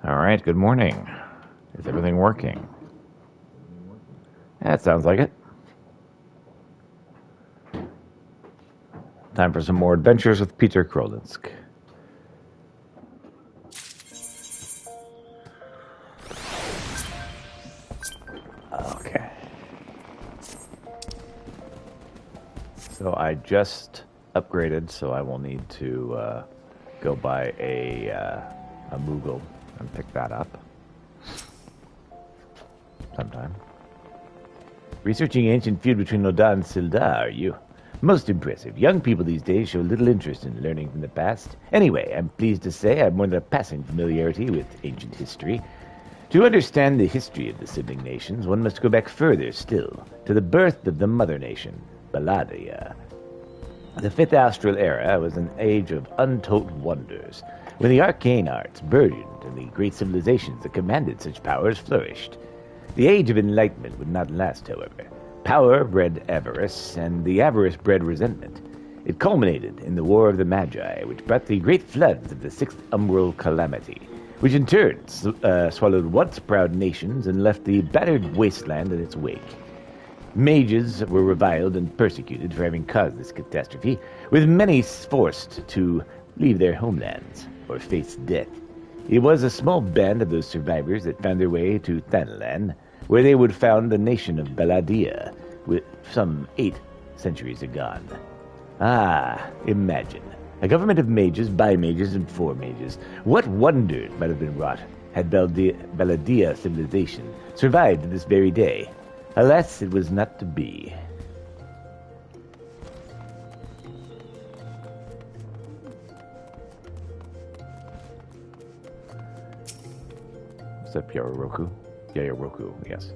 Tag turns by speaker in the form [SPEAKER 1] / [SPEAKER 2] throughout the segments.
[SPEAKER 1] All right, good morning. Is everything working? That sounds like it. Time for some more adventures with Peter Krolinsk. Okay. So I just upgraded, so I will need to go buy a Moogle and pick that up sometime. Researching ancient feud between Oda and Silda, are you? Most impressive. Young people these days show little interest in learning from the past. Anyway, I'm pleased to say I have more than a passing familiarity with ancient history. To understand the history of the sibling nations, one must go back further still, to the birth of the mother nation, Baladia. The Fifth Astral Era was an age of untold wonders, when the arcane arts burgeoned and the great civilizations that commanded such powers flourished. The Age of Enlightenment would not last, however. Power bred avarice, and the avarice bred resentment. It culminated in the War of the Magi, which brought the great floods of the Sixth Umbral Calamity, which in turn swallowed once proud nations and left the battered wasteland in its wake. Mages were reviled and persecuted for having caused this catastrophe, with many forced to leave their homelands or face death. It was a small band of those survivors that found their way to Thanalan, where they would found the nation of Baladia, with some 8 centuries agone. Ah, imagine. A government of mages, by mages, and for mages. What wonders might have been wrought had Baladia civilization survived to this very day. Alas, it was not to be. What's up, Yaroroku? Yaroroku, yes.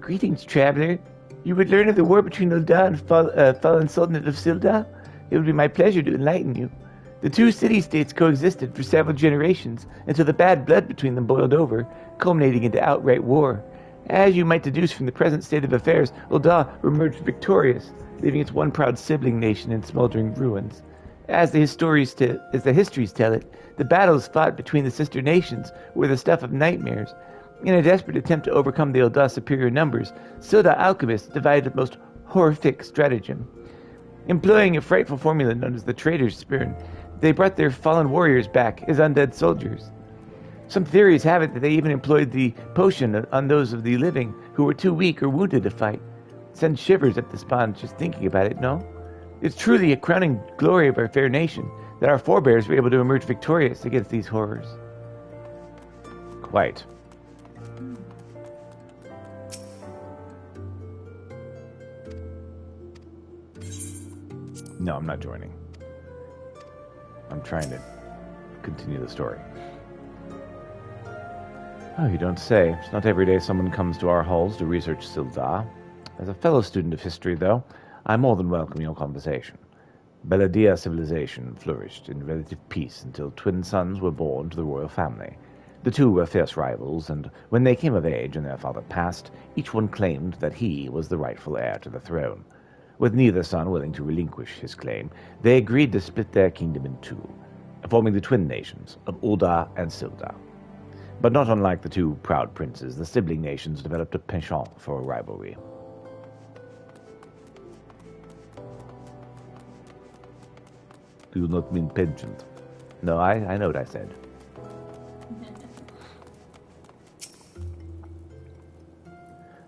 [SPEAKER 1] Greetings, traveler. You would learn of the war between Ul'dah and fallen Sultanate of Silda? It would be my pleasure to enlighten you. The two city-states coexisted for several generations until the bad blood between them boiled over, culminating into outright war. As you might deduce from the present state of affairs, Ul'dah emerged victorious, leaving its one proud sibling nation in smoldering ruins. As the histories tell it, the battles fought between the sister nations were the stuff of nightmares. In a desperate attempt to overcome the Ul'dah superior numbers, Silda alchemists devised a most horrific stratagem. Employing a frightful formula known as the Traitor's Spoon, they brought their fallen warriors back as undead soldiers. Some theories have it that they even employed the potion on those of the living who were too weak or wounded to fight. Sends shivers up the spine just thinking about it, no? It's truly a crowning glory of our fair nation that our forebears were able to emerge victorious against these horrors. Quite. No, I'm not joining. I'm trying to continue the story. Oh, you don't say. It's not every day someone comes to our halls to research Silda. As a fellow student of history, though, I more than welcome your conversation. Baladia civilization flourished in relative peace until twin sons were born to the royal family. The two were fierce rivals, and when they came of age and their father passed, each one claimed that he was the rightful heir to the throne. With neither son willing to relinquish his claim, they agreed to split their kingdom in two, forming the twin nations of Ul'dah and Silda. But not unlike the two proud princes, the sibling nations developed a penchant for rivalry. Do you not mean penchant? No, I know what I said.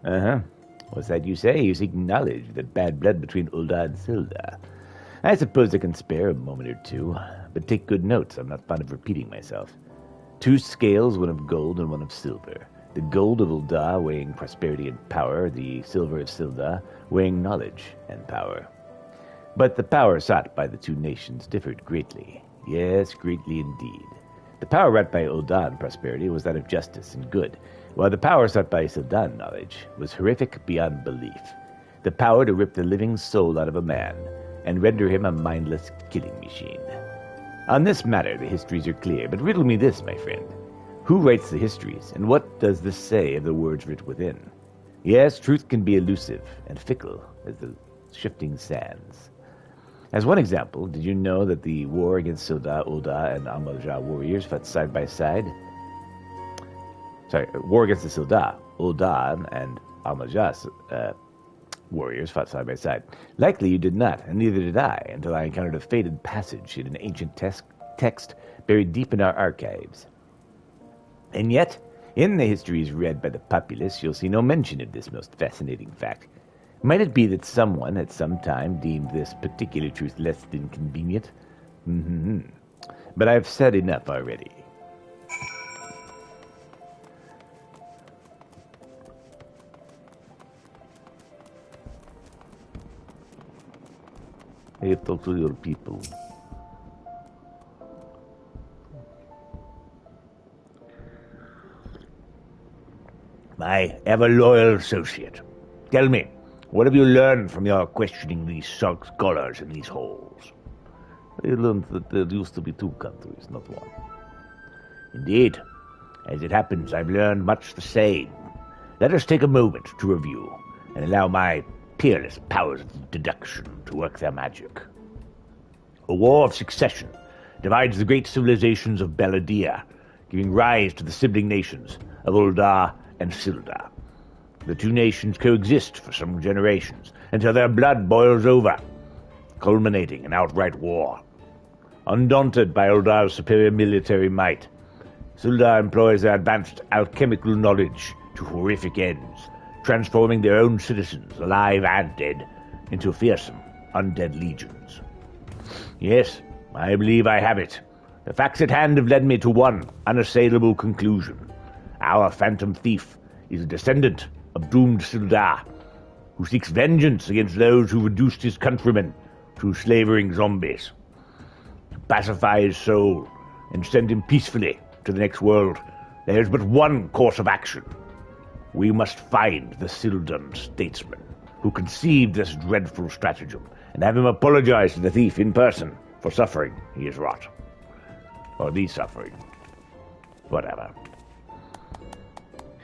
[SPEAKER 1] Uh-huh. What's that you say? You seek knowledge of the bad blood between Ul'dah and Silda. I suppose I can spare a moment or two, but take good notes. I'm not fond of repeating myself. 2 scales, one of gold and one of silver. The gold of Ul'dah weighing prosperity and power, the silver of Silda weighing knowledge and power. But the power sought by the two nations differed greatly. Yes, greatly indeed. The power wrought by Ul'dah in prosperity was that of justice and good, while the power sought by Silda in knowledge was horrific beyond belief. The power to rip the living soul out of a man and render him a mindless killing machine. On this matter, the histories are clear, but riddle me this, my friend. Who writes the histories, and what does this say of the words writ within? Yes, truth can be elusive and fickle as the shifting sands. As one example, did you know that the war against Silda, Ul'dah, and Amalja warriors fought side by side? war against the Sildar. Ul'dan and Almajas warriors fought side by side. Likely you did not, and neither did I, until I encountered a faded passage in an ancient text buried deep in our archives. And yet, in the histories read by the populace, you'll see no mention of this most fascinating fact. Might it be that someone at some time deemed this particular truth less than convenient? But I've said enough already. Hey, talk to your people. My ever-loyal associate, tell me, what have you learned from your questioning these scholars in these halls? I learned that there used to be 2 countries, not 1. Indeed. As it happens, I've learned much the same. Let us take a moment to review, and allow my peerless powers of deduction to work their magic. A war of succession divides the great civilizations of Beladia, giving rise to the sibling nations of Ul'dah and Sildar. The 2 nations coexist for some generations until their blood boils over, culminating in outright war. Undaunted by Ul'dah's superior military might, Sildar employs their advanced alchemical knowledge to horrific ends, transforming their own citizens, alive and dead, into fearsome undead legions. Yes, I believe I have it. The facts at hand have led me to one unassailable conclusion. Our phantom thief is a descendant of doomed Sildar, who seeks vengeance against those who reduced his countrymen to slavering zombies. To pacify his soul and send him peacefully to the next world, there is but one course of action. We must find the Sildan statesman who conceived this dreadful stratagem and have him apologize to the thief in person for suffering he has wrought. Or the suffering. Whatever.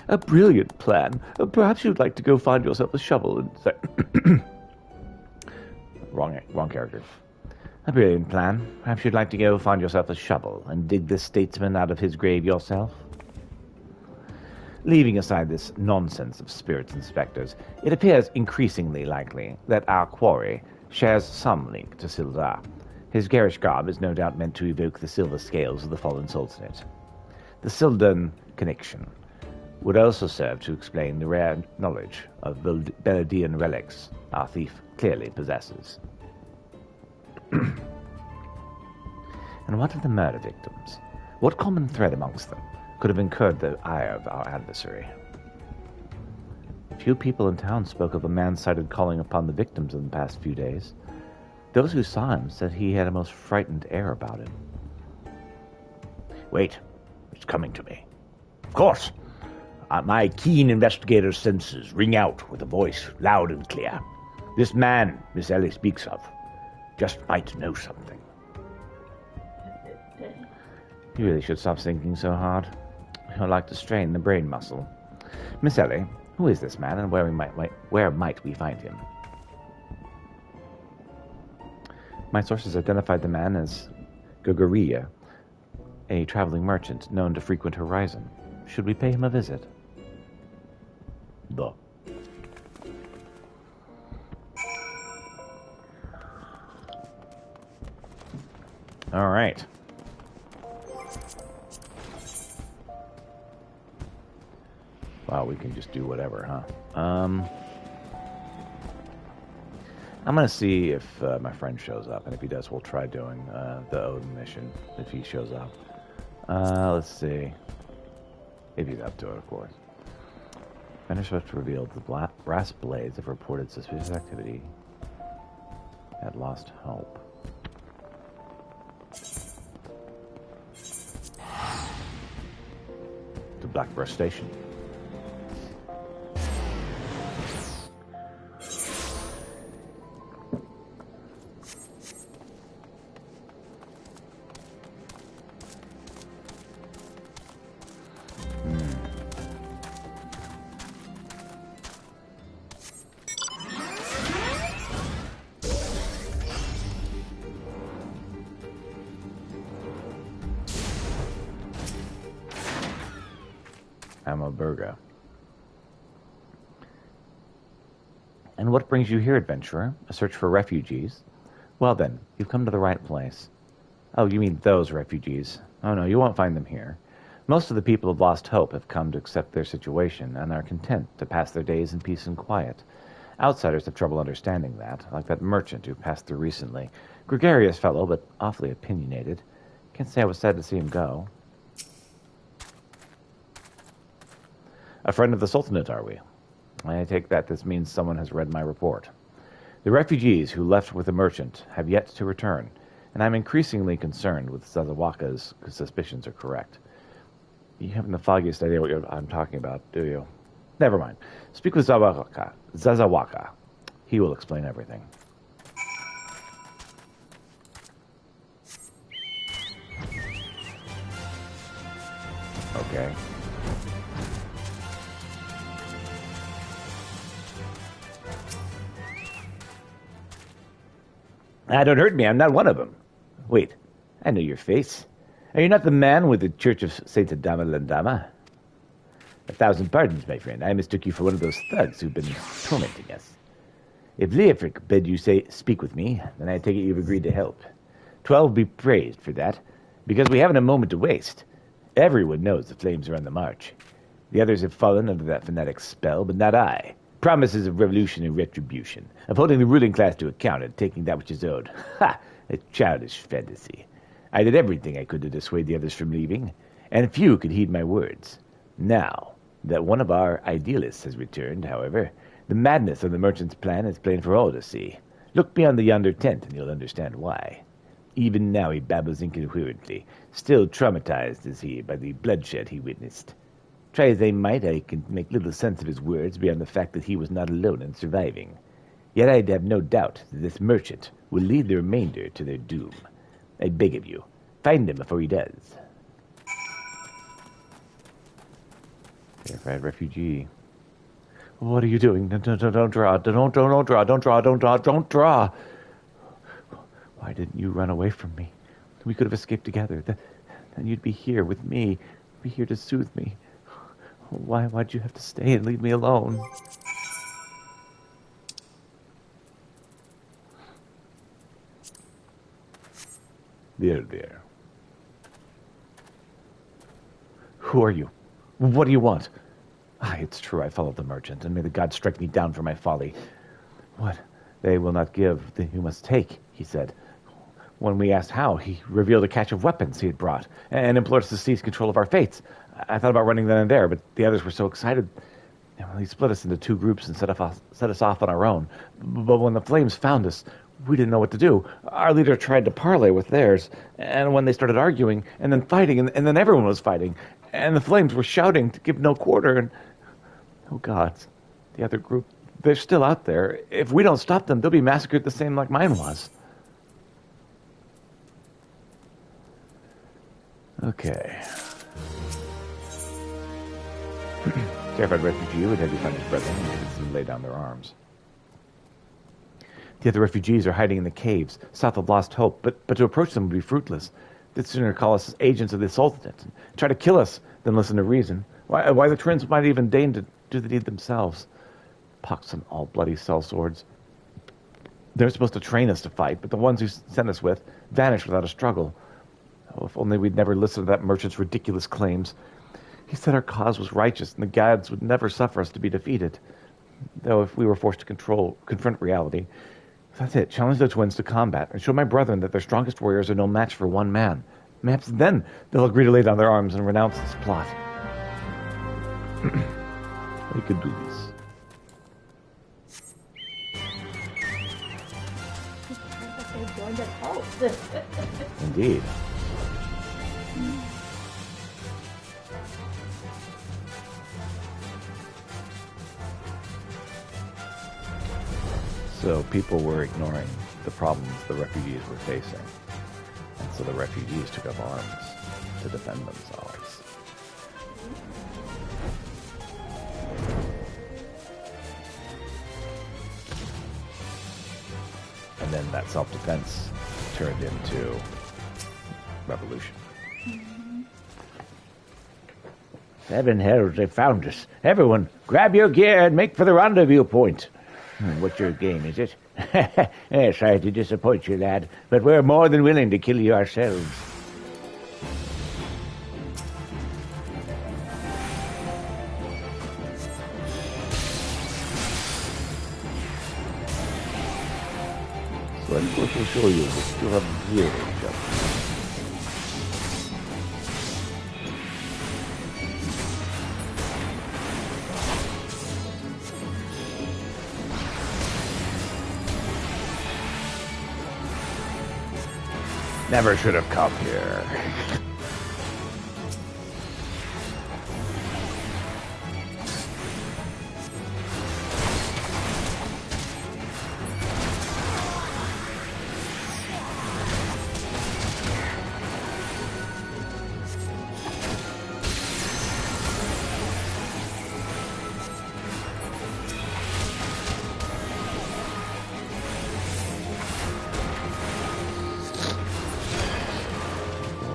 [SPEAKER 1] A brilliant plan. Perhaps you'd like to go find yourself a shovel and say... Wrong character. A brilliant plan. Perhaps you'd like to go find yourself a shovel and dig this statesman out of his grave yourself? Leaving aside this nonsense of spirits and specters, it appears increasingly likely that our quarry shares some link to Sildar. His garish garb is no doubt meant to evoke the silver scales of the fallen Sultanate. The Sildan connection would also serve to explain the rare knowledge of Beladian relics our thief clearly possesses. And what of the murder victims? What common thread amongst them could have incurred the ire of our adversary? Few people in town spoke of a man sighted calling upon the victims in the past few days. Those who saw him said he had a most frightened air about him. Wait, it's coming to me. Of course. My keen investigator's senses ring out with a voice loud and clear. This man Miss Ellie speaks of just might know something. You really should stop thinking so hard. You'll like to strain the brain muscle. Miss Ellie, who is this man, and where might we find him? My sources identified the man as Gogoriya, a traveling merchant known to frequent Horizon. Should we pay him a visit? Duh. All right. Wow, we can just do whatever, huh? I'm gonna see if my friend shows up, and if he does, we'll try doing the Odin mission, if he shows up. Let's see. If he's up to it, of course. Manuscript revealed the brass blades have reported suspicious activity at Lost Hope. To Blackbird Station. Amoburga. And what brings you here, adventurer? A search for refugees? Well then, you've come to the right place. Oh, you mean those refugees? Oh no, you won't find them here. Most of the people of Lost Hope have come to accept their situation and are content to pass their days in peace and quiet. Outsiders have trouble understanding that, like that merchant who passed through recently. Gregarious fellow, but awfully opinionated. Can't say I was sad to see him go. A friend of the Sultanate, are we? I take that this means someone has read my report. The refugees who left with the merchant have yet to return, and I'm increasingly concerned with Zazawaka's suspicions are correct. You haven't the foggiest idea what I'm talking about, do you? Never mind. Speak with Zazawaka. He will explain everything. Okay. Don't hurt me. I'm not one of them. Wait, I know your face. Are you not the man with the Church of Saint Adama Landama? 1,000 pardons, my friend. I mistook you for one of those thugs who've been tormenting us. If Leofric bid you speak with me, then I take it you've agreed to help. 12 be praised for that, because we haven't a moment to waste. Everyone knows the flames are on the march. The others have fallen under that fanatic's spell, but not I. Promises of revolution and retribution, of holding the ruling class to account and taking that which is owed. Ha! A childish fantasy. I did everything I could to dissuade the others from leaving, and few could heed my words. Now that one of our idealists has returned, however, the madness of the merchant's plan is plain for all to see. Look beyond the yonder tent, and you'll understand why. Even now he babbles incoherently, still traumatized is he by the bloodshed he witnessed. Try as I might, I can make little sense of his words beyond the fact that he was not alone in surviving. Yet I'd have no doubt that this merchant will lead the remainder to their doom. I beg of you, find him before he does. Terrified refugee. What are you doing? Don't draw. Don't draw. Why didn't you run away from me? We could have escaped together. Then you'd be here with me, be here to soothe me. Why'd you have to stay and leave me alone? There. Who are you? What do you want? It's true, I followed the merchant, and may the gods strike me down for my folly. What? They will not give, then you must take, he said. When we asked how, he revealed a cache of weapons he had brought, and implored us to seize control of our fates. I thought about running then and there, but the others were so excited. He split us into two groups and set us off on our own. But when the flames found us, we didn't know what to do. Our leader tried to parley with theirs, and when they started arguing, and then fighting, and then everyone was fighting, and the flames were shouting to give no quarter, and... Oh, gods. The other group, they're still out there. If we don't stop them, they'll be massacred the same like mine was. Okay. Terrified refugee would have you find his brethren and lay down their arms. The other refugees are hiding in the caves, south of Lost Hope, but to approach them would be fruitless. They'd sooner call us agents of the Sultanate and try to kill us than listen to reason. Why the twins might even deign to do the deed themselves. Pox on all bloody sellswords. They're supposed to train us to fight, but the ones who sent us with vanished without a struggle. Oh, if only we'd never listened to that merchant's ridiculous claims. He said our cause was righteous and the gods would never suffer us to be defeated. Though if we were forced to confront reality, that's it. Challenge the twins to combat and show my brethren that their strongest warriors are no match for one man. Perhaps then they'll agree to lay down their arms and renounce this plot. We could do this. Indeed. So people were ignoring the problems the refugees were facing. And so the refugees took up arms to defend themselves. And then that self-defense turned into revolution. Heaven hells, they found us. Everyone, grab your gear and make for the rendezvous point. What's your game, is it? Sorry to disappoint you, lad, but we're more than willing to kill you ourselves. So I'm going to show you that you have zero jump. Never should have come here.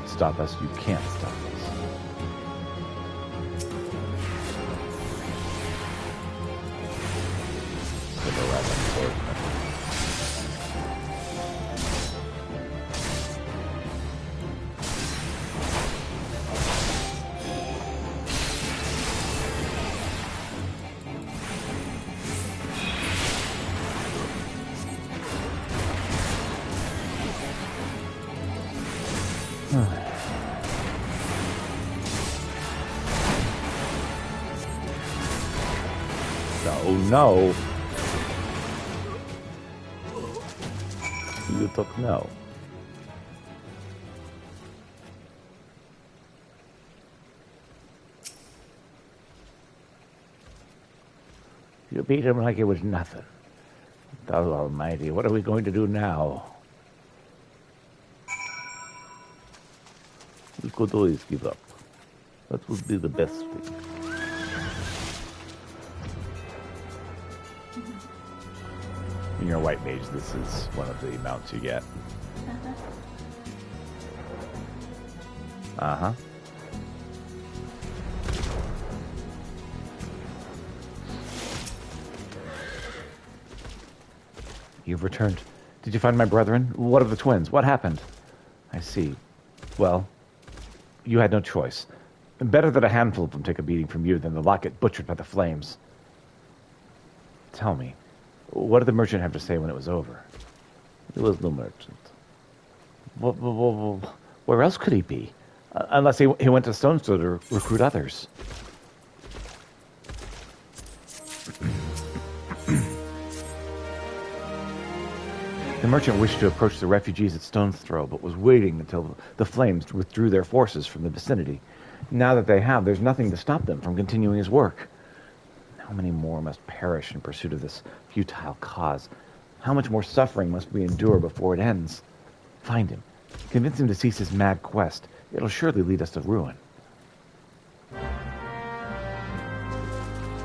[SPEAKER 1] Stop us, you can't stop us. No. You took no. You beat him like it was nothing. God Almighty, what are we going to do now? We could always give up. That would be the best thing. When you're a white mage, this is one of the mounts you get. Uh-huh. You've returned. Did you find my brethren? What of the twins? What happened? I see. Well, you had no choice. Better that a handful of them take a beating from you than the lot get butchered by the flames. Tell me, what did the merchant have to say when it was over? There was no merchant. Where else could he be? Unless he went to Stonestone to recruit others. The merchant wished to approach the refugees at Stone's Throw, but was waiting until the flames withdrew their forces from the vicinity. Now that they have, there's nothing to stop them from continuing his work. How many more must perish in pursuit of this futile cause? How much more suffering must we endure before it ends? Find him. Convince him to cease his mad quest. It'll surely lead us to ruin.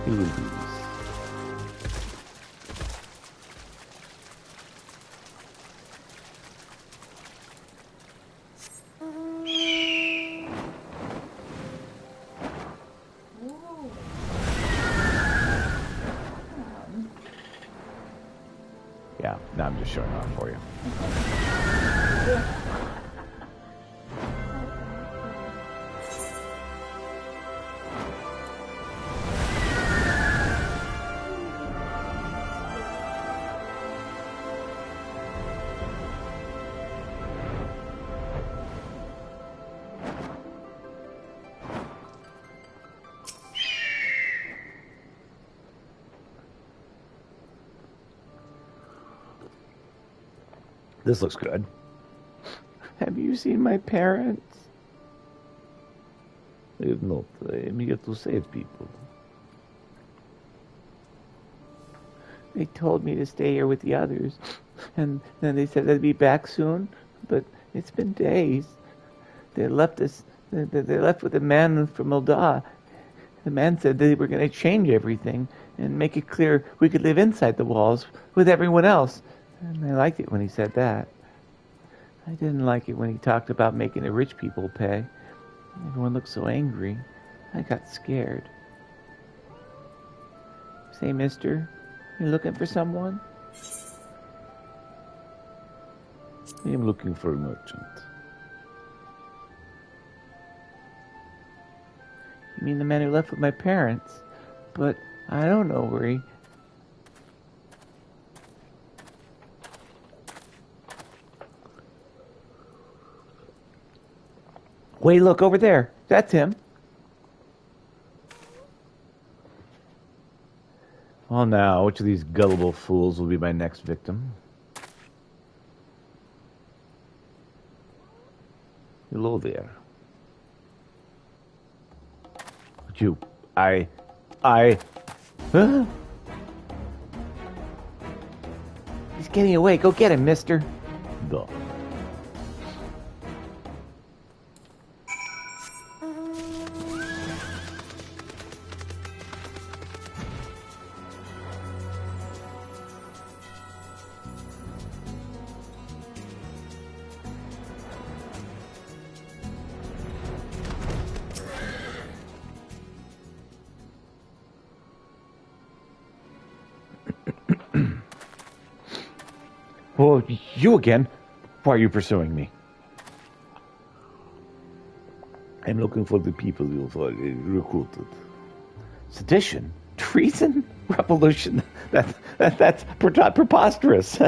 [SPEAKER 1] He will do this. Yeah, no, I'm just showing off for you. This looks good. Have you seen my parents? I have not. I am here to save people. They told me to stay here with the others, and then they said they'd be back soon, but it's been days. They left us. They left with a man from Ul'dah. The man said they were going to change everything and make it clear we could live inside the walls with everyone else. And I liked it when he said that. I didn't like it when he talked about making the rich people pay. Everyone looked so angry. I got scared. Say, mister, you looking for someone? I am looking for a merchant. You mean the man who left with my parents? But I don't know where he... Wait, look, over there. That's him. Well, now, which of these gullible fools will be my next victim? Hello there. You, Huh? He's getting away. Go get him, mister. Duh. Oh, you again? Why are you pursuing me? I'm looking for the people you've recruited. Sedition? Treason? Revolution? That's preposterous.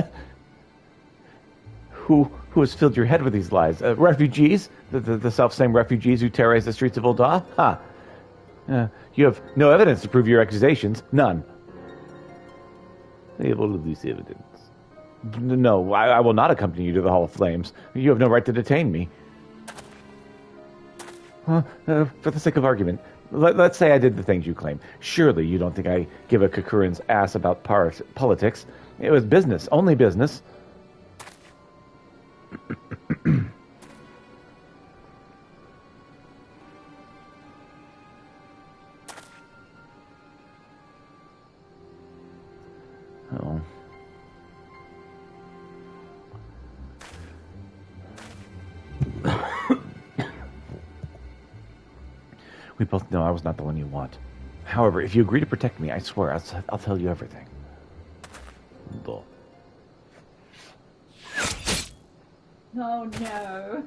[SPEAKER 1] Who has filled your head with these lies? Refugees? The self-same refugees who terrorize the streets of Ul'dah? Ha! You have no evidence to prove your accusations. None. I have all of this evidence. No, I will not accompany you to the Hall of Flames. You have no right to detain me. For the sake of argument, let's say I did the things you claim. Surely you don't think I give a Kakurin's ass about politics. It was business, only business. Oh. We both know I was not the one you want. However, if you agree to protect me, I swear I'll tell you everything. Bull.
[SPEAKER 2] Oh no.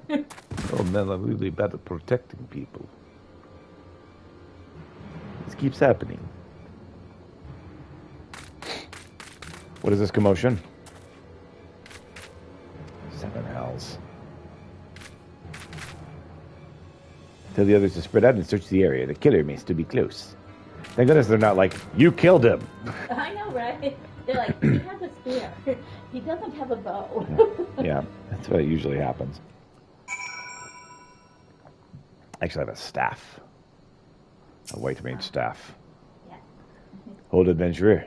[SPEAKER 1] Oh man, I'm really bad at protecting people. This keeps happening. What is this commotion? 7 hells. Tell the others to spread out and search the area. The killer may still be close. Thank goodness they're not like, you killed him!
[SPEAKER 2] I know, right? They're like, he has a spear. He doesn't have a bow.
[SPEAKER 1] Yeah, that's what usually happens. Actually, I have a staff. A white mage staff.
[SPEAKER 2] Yeah.
[SPEAKER 1] Hold, adventurer.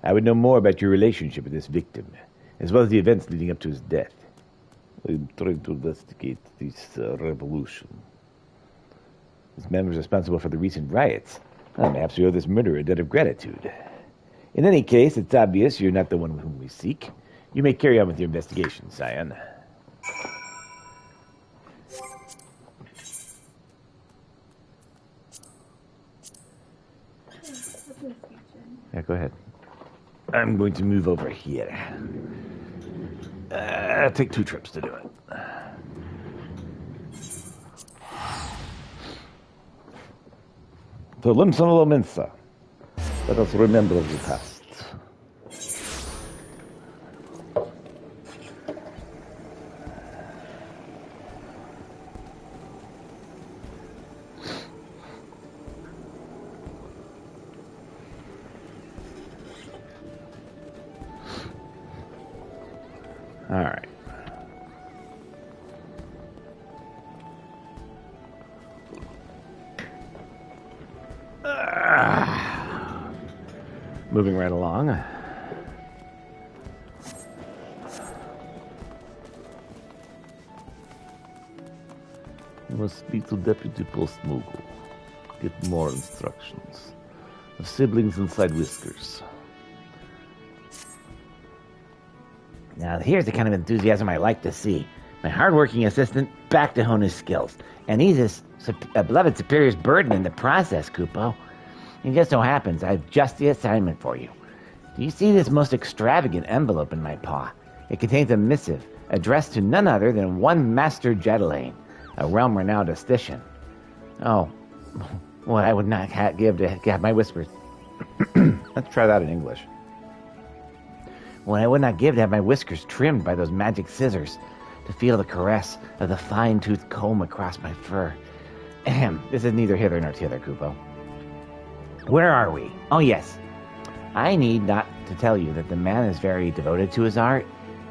[SPEAKER 1] I would know more about your relationship with this victim, as well as the events leading up to his death. I'm trying to investigate this revolution. This man was responsible for the recent riots. Well, perhaps we owe this murderer a debt of gratitude. In any case, it's obvious you're not the one whom we seek. You may carry on with your investigation, Scion. Yeah, go ahead. I'm going to move over here. Take 2 trips to do it. To Limson Lominsa, let us remember the past. All right. Moving right along. You must speak to Deputy Post Mogul. Get more instructions. Of siblings inside Whiskers. Now, here's the kind of enthusiasm I like to see. My hard-working assistant back to hone his skills. And he's a beloved superior's burden in the process, Kupo. It just so happens I've just the assignment for you. Do you see this most extravagant envelope in my paw? It contains a missive addressed to none other than one Master Jedelaine, a realm-renowned esthetician. Oh, what I would not give to have my whiskers... Let's try that in English. What I would not give to have my whiskers trimmed by those magic scissors, to feel the caress of the fine-toothed comb across my fur. Ahem, this is neither hither nor thither, Kupo. Where are we? Oh, yes. I need not to tell you that the man is very devoted to his art.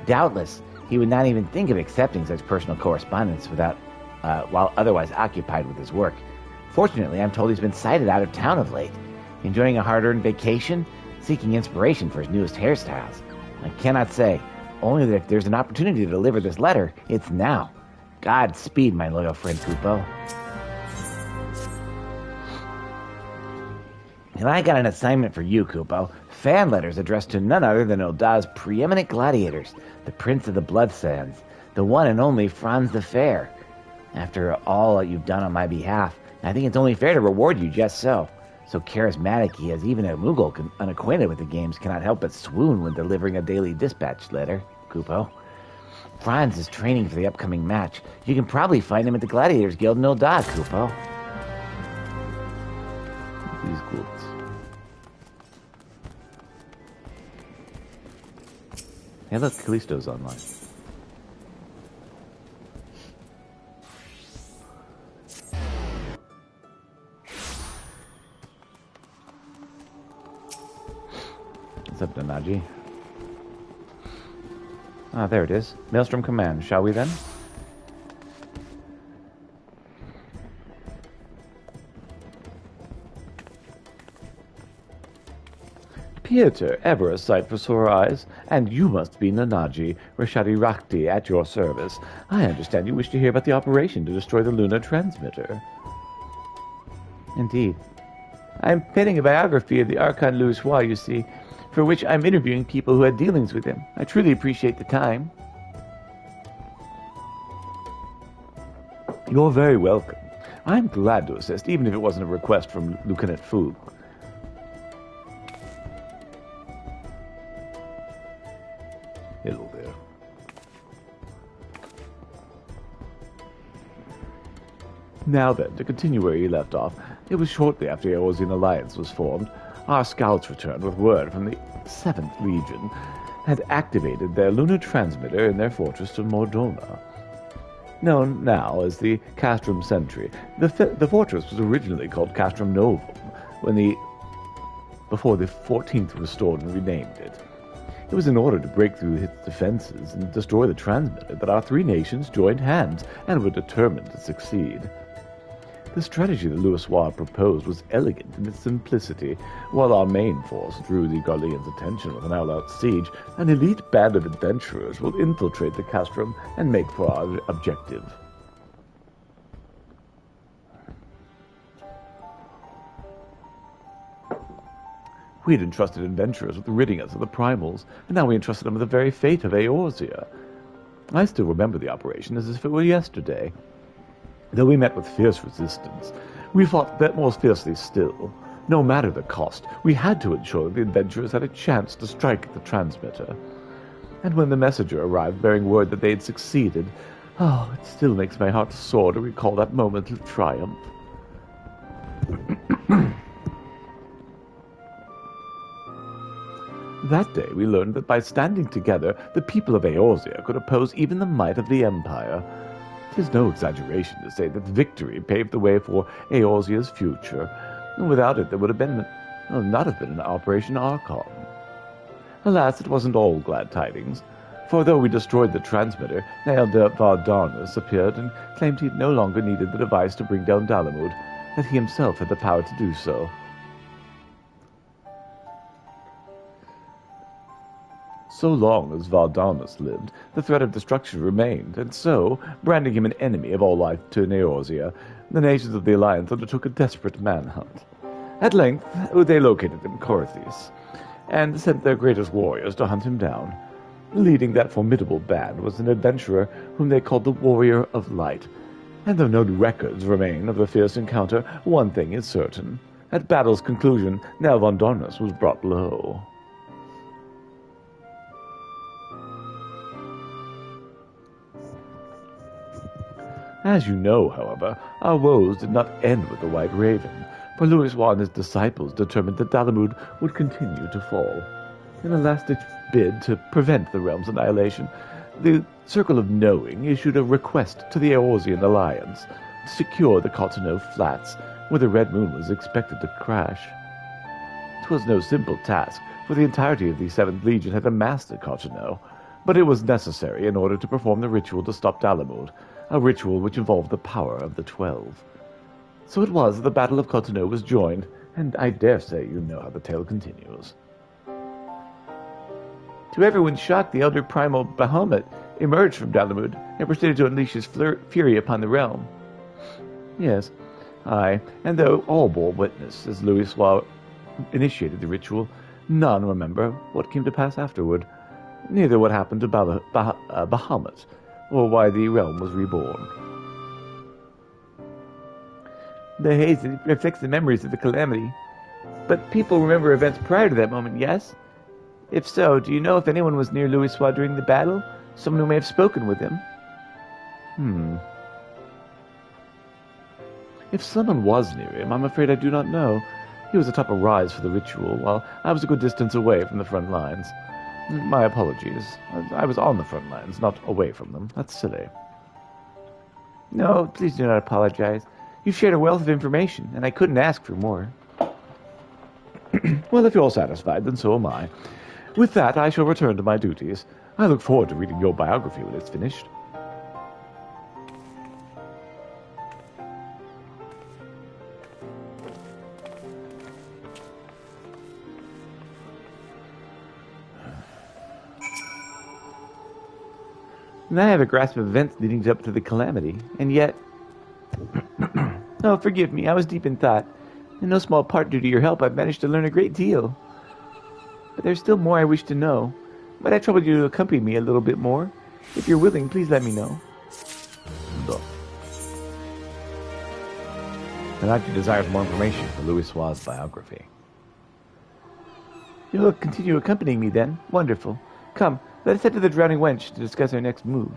[SPEAKER 1] Doubtless, he would not even think of accepting such personal correspondence without, while otherwise occupied with his work. Fortunately, I'm told he's been sighted out of town of late, enjoying a hard-earned vacation, seeking inspiration for his newest hairstyles. I cannot say, only that if there's an opportunity to deliver this letter, it's now. Godspeed, my loyal friend Kupo. And I got an assignment for you, Kupo. Fan letters addressed to none other than Ul'dah's preeminent gladiators, the Prince of the Bloodsands, the one and only Franz the Fair. After all that you've done on my behalf, I think it's only fair to reward you just so. So charismatic he is, even a Moogle unacquainted with the games cannot help but swoon when delivering a daily dispatch letter, Kupo. Franz is training for the upcoming match. You can probably find him at the Gladiators Guild in Ul'dah, Kupo. These goods. Hey, look, Callisto's online. What's up, Nanaji? Ah, there it is. Maelstrom Command. Shall we then? Pieter, ever a sight for sore eyes, and you must be Nanaji Rashadi Rakti at your service. I understand you wish to hear about the operation to destroy the lunar transmitter. Indeed. I'm penning a biography of the Archon Louisoix, you see, for which I'm interviewing people who had dealings with him. I truly appreciate the time. You're very welcome. I'm glad to assist, even if it wasn't a request from Lieutenant Fu. Hello there. Now then, to continue where you left off, it was shortly after the Eorzean Alliance was formed. Our scouts returned with word from the 7th Legion had activated their lunar transmitter in their fortress of Mordona. Known now as the Castrum Sentry, the fortress was originally called Castrum Novum before the 14th restored and renamed it. It was in order to break through its defenses and destroy the transmitter that our three nations joined hands and were determined to succeed. The strategy that Louisoix proposed was elegant in its simplicity. While our main force drew the Garleans' attention with an all-out siege, an elite band of adventurers will infiltrate the castrum and make for our objective. We had entrusted adventurers with ridding us of the primals, and now we entrusted them with the very fate of Eorzea. I still remember the operation as if it were yesterday. Though we met with fierce resistance, we fought that more fiercely still. No matter the cost, we had to ensure that the adventurers had a chance to strike at the transmitter. And when the messenger arrived bearing word that they had succeeded, it still makes my heart soar to recall that moment of triumph. That day we learned that by standing together, the people of Eorzea could oppose even the might of the Empire. 'Tis no exaggeration to say that victory paved the way for Eorzea's future, and without it there would have not have been an Operation Archon. Alas, it wasn't all glad tidings, for though we destroyed the transmitter, Elder Vardarnus appeared and claimed he no longer needed the device to bring down Dalamud, that he himself had the power to do so. So long as Vardarnus lived, the threat of destruction remained, and so, branding him an enemy of all life to Eorzea, the nations of the Alliance undertook a desperate manhunt. At length, they located him, Corythes, and sent their greatest warriors to hunt him down. Leading that formidable band was an adventurer whom they called the Warrior of Light. And though no records remain of the fierce encounter, one thing is certain. At battle's conclusion, Nell von Darnus was brought low. As you know, however, our woes did not end with the White Raven, for Louis and his disciples determined that Dalamud would continue to fall. In a last-ditch bid to prevent the realm's annihilation, the Circle of Knowing issued a request to the Eorzean Alliance to secure the Cotonou Flats, where the Red Moon was expected to crash. 'Twas no simple task, for the entirety of the 7th Legion had amassed at Cotonou, but it was necessary in order to perform the ritual to stop Dalamud, a ritual which involved the power of the 12. So it was that the Battle of Cotonou was joined, and I dare say you know how the tale continues. To everyone's shock, the elder primal Bahamut emerged from Dalamud and proceeded to unleash his fury upon the realm. Yes, aye, and though all bore witness as Louis initiated the ritual, none remember what came to pass afterward, neither what happened to Bahamut, or why the realm was reborn. The haze reflects the memories of the calamity, but people remember events prior to that moment, yes? If so, do you know if anyone was near Louis during the battle? Someone who may have spoken with him? If someone was near him, I'm afraid I do not know. He was atop a rise for the ritual, while I was a good distance away from the front lines. My apologies. I was on the front lines, not away from them. That's silly. No, please do not apologize. You've shared a wealth of information, and I couldn't ask for more. Well, if you're all satisfied, then so am I. With that, I shall return to my duties. I look forward to reading your biography when it's finished. And I have a grasp of events leading up to the calamity, and yet... Oh, forgive me, I was deep in thought. In no small part due to your help, I've managed to learn a great deal. But there's still more I wish to know. Might I trouble you to accompany me a little bit more? If you're willing, please let me know. No. Anaki desires more information for Louis Sua's biography. You'll continue accompanying me then? Wonderful. Come, let us head to the Drowning Wench to discuss our next move.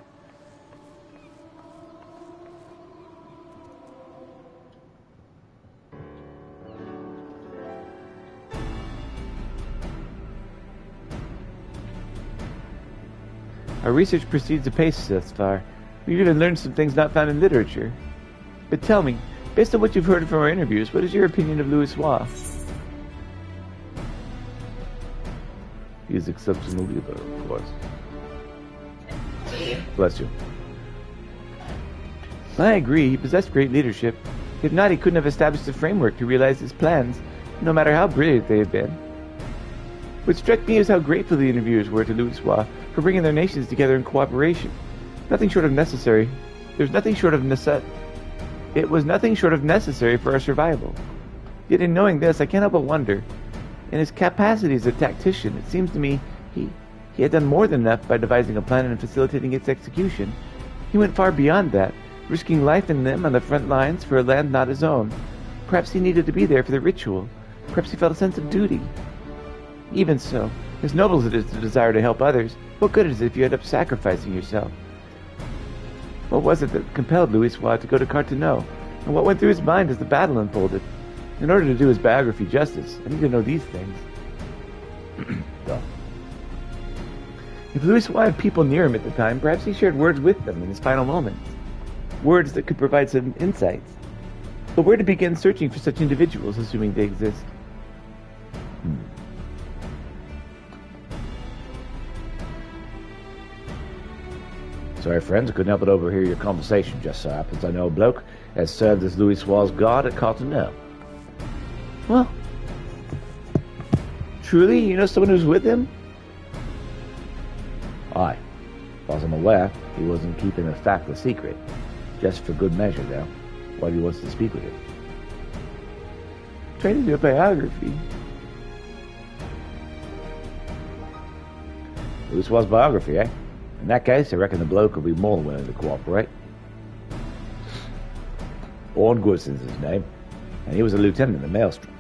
[SPEAKER 1] Our research proceeds apace thus far. We've even learned some things not found in literature. But tell me, based on what you've heard from our interviews, what is your opinion of Louis Sua? He is exceptional leader, of course. Bless you. I agree, he possessed great leadership. If not, he couldn't have established a framework to realize his plans, no matter how brilliant they had been. What struck me is how grateful the interviewers were to Louis Sua for bringing their nations together in cooperation. Nothing short of necessary. It was nothing short of necessary for our survival. Yet in knowing this, I can't help but wonder. In his capacity as a tactician, it seems to me he had done more than enough by devising a plan and facilitating its execution. He went far beyond that, risking life and limb on the front lines for a land not his own. Perhaps he needed to be there for the ritual. Perhaps he felt a sense of duty. Even so, as noble as it is to desire to help others, what good is it if you end up sacrificing yourself? What was it that compelled Louis Sua to go to Cotonou, and what went through his mind as the battle unfolded? In order to do his biography justice, I need to know these things. If Louis Sua had people near him at the time, perhaps he shared words with them in his final moments. Words that could provide some insights. But where to begin searching for such individuals, assuming they exist? Sorry, friends, I couldn't help but overhear your conversation. Just so happens I know a bloke has served as Louis Sua's guard at Cotonou. Well, truly, you know someone who's with him? Aye. As far as I'm aware, he wasn't keeping the fact a secret. Just for good measure, though. Why he wants to speak with him. Trying to do a biography. Loose was biography, eh? In that case, I reckon the bloke will be more than willing to cooperate. Orn Gurson's his name, and he was a lieutenant in the Maelstrom.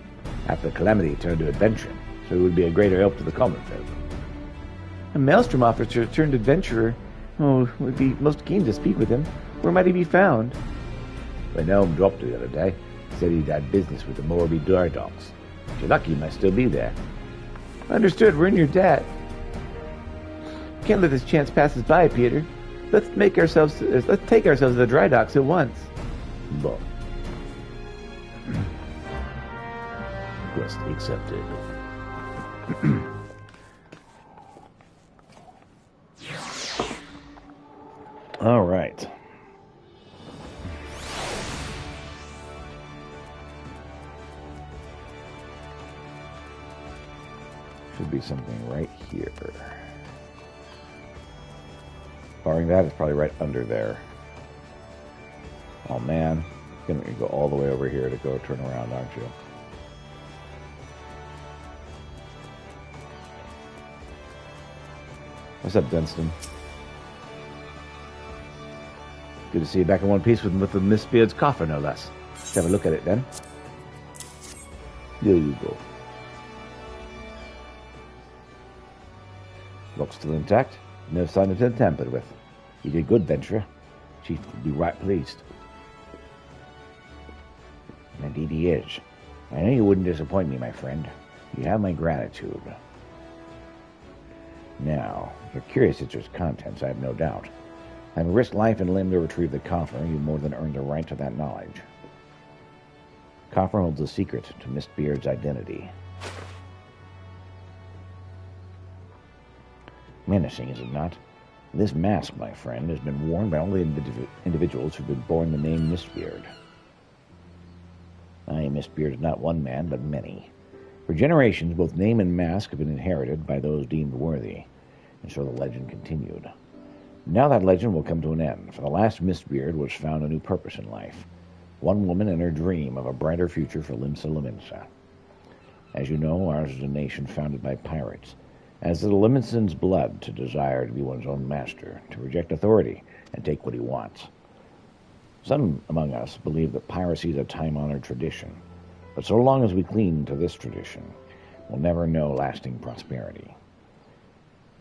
[SPEAKER 1] After the calamity, he turned to adventuring, so he would be a greater help to the common folk.
[SPEAKER 3] A Maelstrom officer turned adventurer. Oh, we'd be most keen to speak with him. Where might he be found?
[SPEAKER 1] When Elm dropped the other day, he said he'd had business with the Morby Dry Docks. If you're lucky, he might still be there.
[SPEAKER 3] Understood, we're in your debt. Can't let this chance pass us by, Peter. Let's take ourselves to the dry docks at once.
[SPEAKER 1] Bon. Quest accepted. All right. Should be something right here. Barring that, it's probably right under there. Oh man, you're gonna go all the way over here to go turn around, aren't you? What's up, Dunstan? Good to see you back in one piece with the Miss Beard's coffer, no less. Let's have a look at it then. There you go. Lock's still intact. No sign of it tampered with. You did good, venturer. Chief would be right pleased. Indeed he is. I know you wouldn't disappoint me, my friend. You have my gratitude. Now, you're curious as to its contents, I have no doubt. Having risked life and limb to retrieve the coffer, you more than earned a right to that knowledge. Coffer holds a secret to Mistbeard's identity. Menacing, is it not? This mask, my friend, has been worn by only individuals who've been born the name Mistbeard. Aye, Mistbeard is not one man, but many. For generations, both name and mask have been inherited by those deemed worthy, and so the legend continued. Now that legend will come to an end, for the last Mistbeard was found a new purpose in life. One woman and her dream of a brighter future for Limsa Lominsa. As you know, ours is a nation founded by pirates, as the Liminsan's blood to desire to be one's own master, to reject authority, and take what he wants. Some among us believe that piracy is a time-honored tradition, but so long as we cling to this tradition, we'll never know lasting prosperity.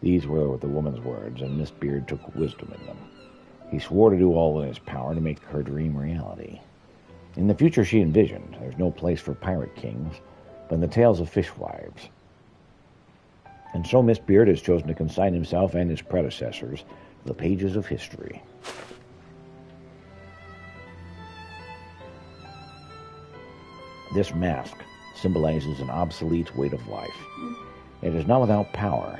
[SPEAKER 1] These were the woman's words, and Mistbeard took wisdom in them. He swore to do all in his power to make her dream reality. In the future she envisioned, there's no place for pirate kings, but in the tales of fishwives. And so Mistbeard has chosen to consign himself and his predecessors to the pages of history. This mask symbolizes an obsolete weight of life. It is not without power.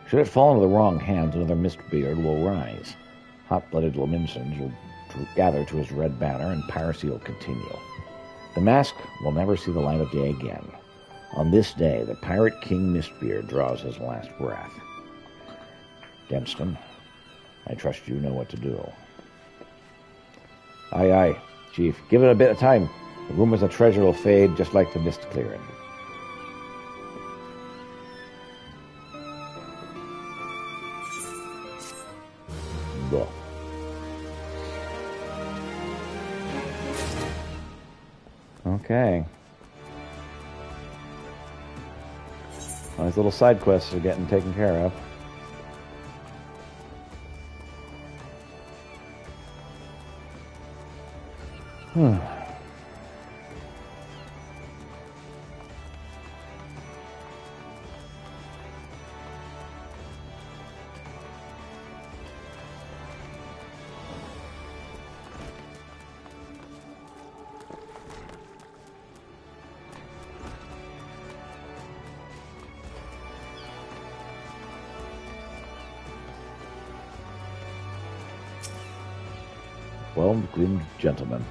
[SPEAKER 1] Should it fall into the wrong hands, another Mistbeard will rise. Hot-blooded Lominsans will gather to his red banner, and piracy will continue. The mask will never see the light of day again. On this day, the pirate king Mistbeard draws his last breath. Denston, I trust you know what to do. Aye, aye, Chief. Give it a bit of time. The rumors of treasure will fade just like the mist clearing. Go.
[SPEAKER 3] Okay. Well, these little side quests are getting taken care of.
[SPEAKER 1] Well-groomed gentleman.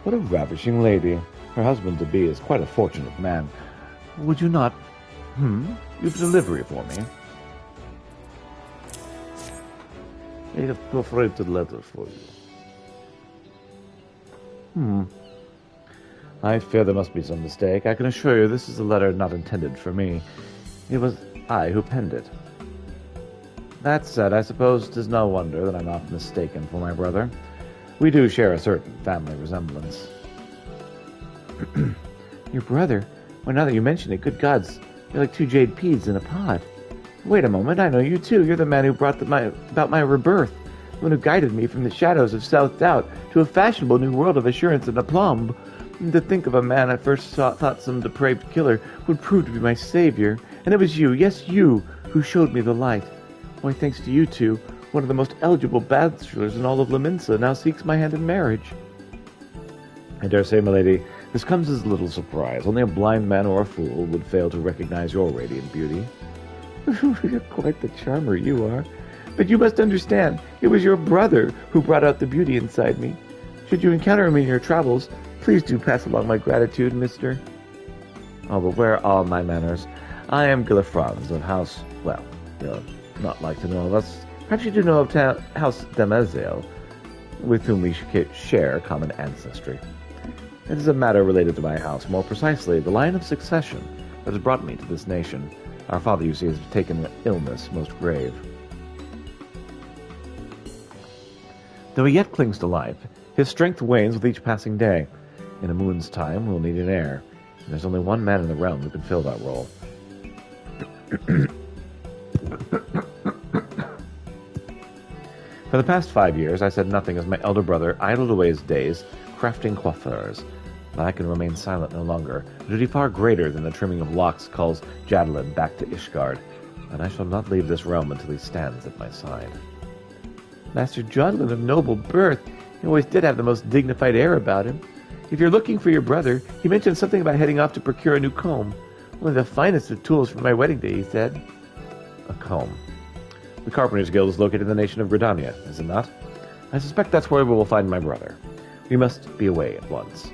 [SPEAKER 3] What a ravishing lady. Her husband-to-be is quite a fortunate man. Would you not... You've delivery for me.
[SPEAKER 1] I have perforated letter for you.
[SPEAKER 3] I fear there must be some mistake. I can assure you this is a letter not intended for me. It was I who penned it. That said, I suppose 'tis no wonder that I'm not mistaken for my brother. We do share a certain family resemblance. Your brother? Well, now that you mention it, good gods, you're like two jade peas in a pod. Wait a moment, I know you too. You're the man who brought about my rebirth, the one who guided me from the shadows of self-doubt to a fashionable new world of assurance and aplomb. And to think of a man I first thought some depraved killer would prove to be my savior. And it was you, yes you, who showed me the light. Why, thanks to you two, one of the most eligible bachelors in all of Laminsa now seeks my hand in marriage. I dare say, my lady, this comes as a little surprise. Only a blind man or a fool would fail to recognize your radiant beauty. You're quite the charmer, you are. But you must understand, it was your brother who brought out the beauty inside me. Should you encounter me in your travels, please do pass along my gratitude, mister. Oh, but where are my manners? I am Gillifrons of House... Well, you'll not like to know of us. Perhaps you do know of House Damazel, with whom we share common ancestry. It is a matter related to my house, more precisely, the line of succession that has brought me to this nation. Our father, you see, has taken an illness most grave. Though he yet clings to life, his strength wanes with each passing day. In a moon's time, we'll need an heir, and there's only one man in the realm who can fill that role. For the past 5 years, I said nothing as my elder brother idled away his days crafting coiffures. But I can remain silent no longer. A duty far greater than the trimming of locks calls Jadalin back to Ishgard, and I shall not leave this realm until he stands at my side. Master Jadalin of noble birth, he always did have the most dignified air about him. If you're looking for your brother, he mentioned something about heading off to procure a new comb. One of the finest of tools for my wedding day, he said. A comb. The Carpenters Guild is located in the nation of Gridania, is it not? I suspect that's where we will find my brother. We must be away at once.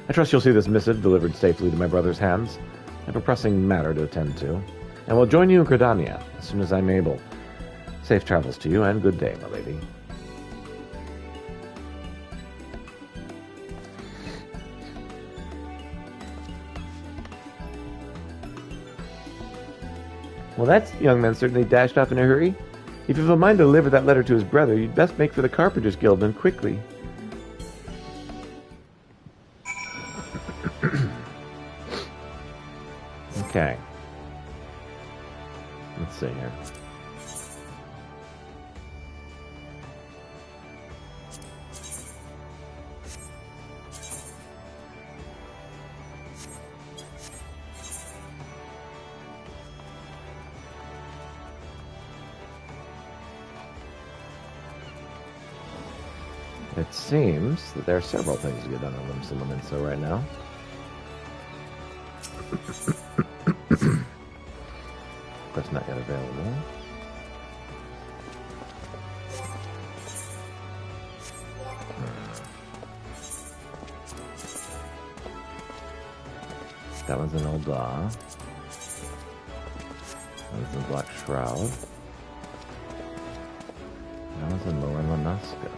[SPEAKER 3] I trust you'll see this missive delivered safely to my brother's hands. I have a pressing matter to attend to, and will join you in Gridania as soon as I'm able. Safe travels to you, and good day, my lady. Well, that young man certainly dashed off in a hurry. If you've a mind to deliver that letter to his brother, you'd best make for the Carpenters Guild, and quickly. Okay. Let's see here. It seems that there are several things to get done on Laminsa right now. That's not yet available. That one's an Ulda. That one's in Black Shroud. That one's in Lower Lanuska.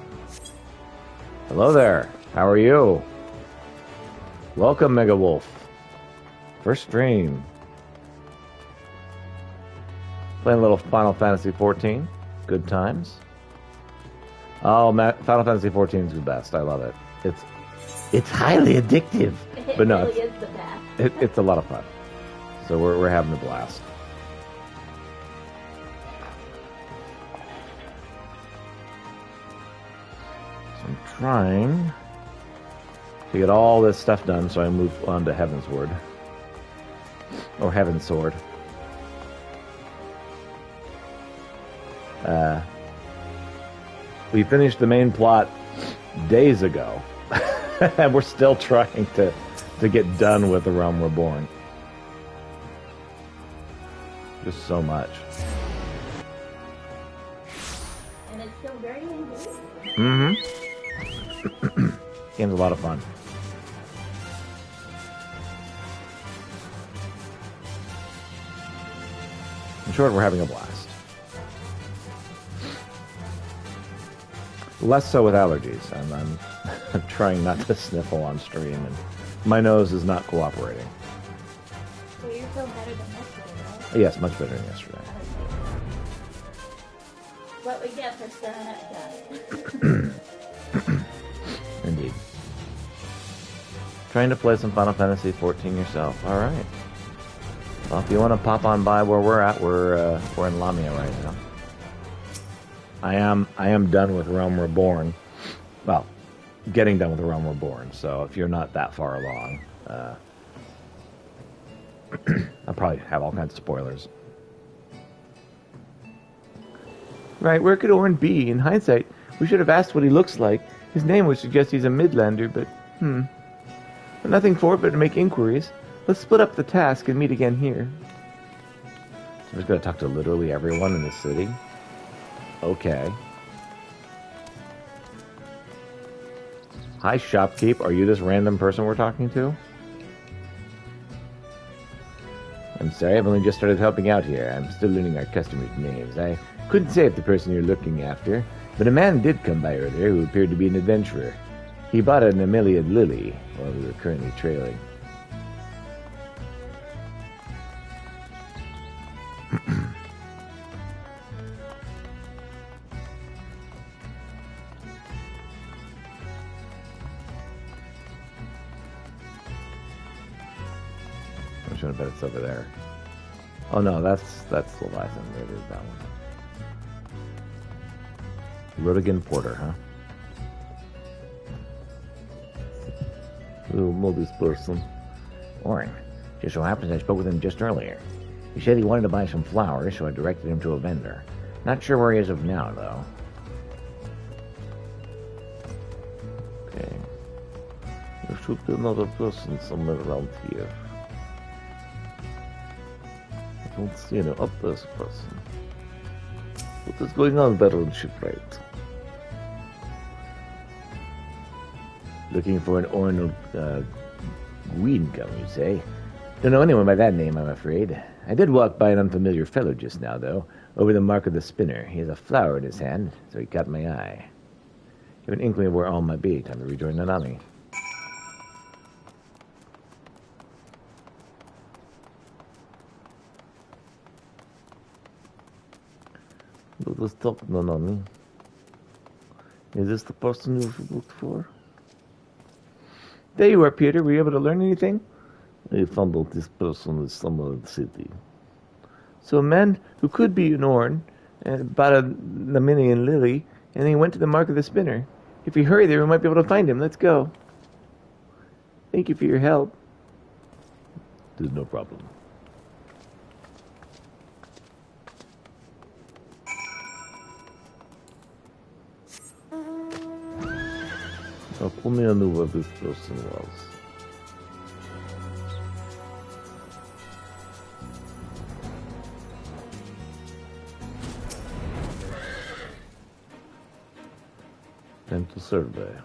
[SPEAKER 3] Hello there. How are you? Welcome, Mega Wolf. First stream. Playing a little Final Fantasy XIV. Good times. Oh, Final Fantasy XIV is the best. I love it. It's highly addictive. But no,
[SPEAKER 2] really is the best.
[SPEAKER 3] it's a lot of fun. So we're having a blast. So I'm trying to get all this stuff done so I move on to Heaven's Word. Or Heaven's Sword. We finished the main plot days ago. And we're still trying to get done with The Realm Reborn. Just so much.
[SPEAKER 2] And it's still very engaging.
[SPEAKER 3] Mm-hmm. Game's a lot of fun. In short, we're having a blast. Less so with allergies, and I'm trying not to sniffle on stream, and my nose is not cooperating.
[SPEAKER 2] So you're still better than yesterday,
[SPEAKER 1] Yes, much better than yesterday.
[SPEAKER 2] What we get for staring at that.
[SPEAKER 1] Indeed. Trying to play some Final Fantasy 14 yourself. All right. Well, if you want to pop on by where we're at, we're in Lamia right now. I am done with Realm Reborn. Well, getting done with Realm Reborn. So if you're not that far along, I'll probably have all kinds of spoilers.
[SPEAKER 3] Right, where could Orin be? In hindsight, we should have asked what he looks like. His name would suggest he's a Midlander, but But nothing for it but to make inquiries. Let's split up the task and meet again here.
[SPEAKER 1] So I'm just going to talk to literally everyone in the city? Okay. Hi, shopkeep. Are you this random person we're talking to? I'm sorry, I've only just started helping out here. I'm still learning our customers' names. I couldn't say if the person you're looking after, but a man did come by earlier who appeared to be an adventurer. He bought an Ameliad lily while we were currently trailing. I'm sure I bet it's over there. Oh no, that's Leviathan. Maybe it's that one. Rodigan Porter, huh?
[SPEAKER 3] Who know this person?
[SPEAKER 1] Orin. Just so happens I spoke with him just earlier. He said he wanted to buy some flowers, so I directed him to a vendor. Not sure where he is of now, though.
[SPEAKER 3] Okay. There should be another person somewhere around here. I don't see any other person. What is going on better in Shipwright?
[SPEAKER 1] Looking for an Orin Gweencum, you say? Don't know anyone by that name, I'm afraid. I did walk by an unfamiliar fellow just now, though, over the mark of the spinner. He has a flower in his hand, so he caught my eye. You have an inkling of where all might be. Time to rejoin Nanami.
[SPEAKER 3] Let us talk, Nanami. Is this the person you looked for?
[SPEAKER 1] There you are, Peter. Were you able to learn anything?
[SPEAKER 3] I found out this person is somewhere in the city.
[SPEAKER 1] So a man who could be an Orn bought a Naminian lily, and he went to the mark of the spinner. If we hurry there, we might be able to find him. Let's go. Thank you for your help.
[SPEAKER 3] There's no problem. Now, Pumia knew where this person was. Time to survey.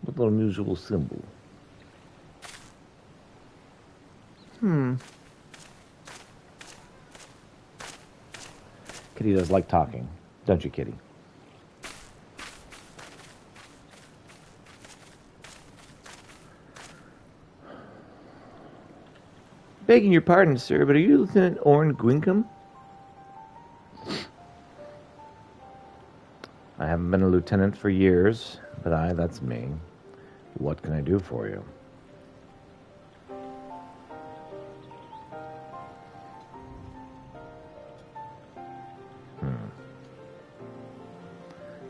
[SPEAKER 3] What unusual symbol?
[SPEAKER 1] Kitty does like talking, don't you, Kitty? Begging your pardon, sir, but are you Lieutenant Orin Gweencum? I haven't been a lieutenant for years, but that's me. What can I do for you?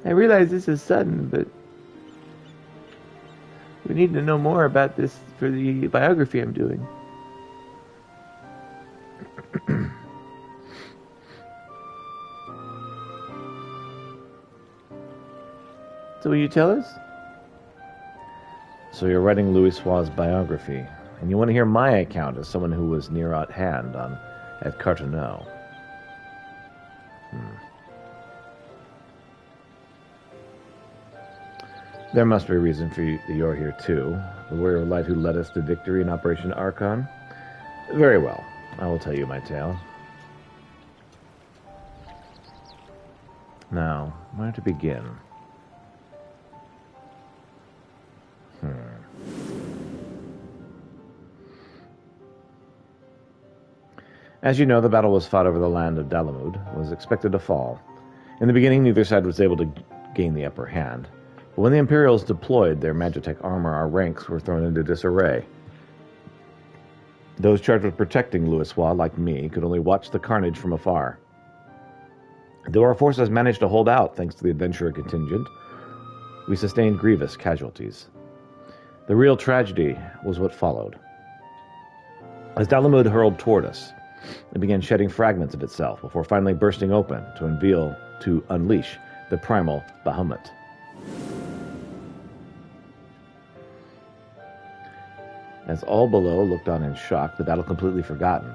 [SPEAKER 1] I realize this is sudden, but we need to know more about this for the biography I'm doing. So will you tell us? So you're writing Louis Soir's biography, and you want to hear my account as someone who was near at hand at Cartonneau. There must be a reason for you that you're here too. The warrior of light who led us to victory in Operation Archon. Very well, I will tell you my tale. Now, where to begin? As you know, the battle was fought over the land of Dalamud, was expected to fall. In the beginning, neither side was able to gain the upper hand. But when the Imperials deployed their Magitech armor, our ranks were thrown into disarray. Those charged with protecting Louisoix, like me, could only watch the carnage from afar. Though our forces managed to hold out thanks to the adventurer contingent, we sustained grievous casualties. The real tragedy was what followed. As Dalamud hurled toward us, it began shedding fragments of itself before finally bursting open to unleash the primal Bahamut. As all below looked on in shock, the battle completely forgotten,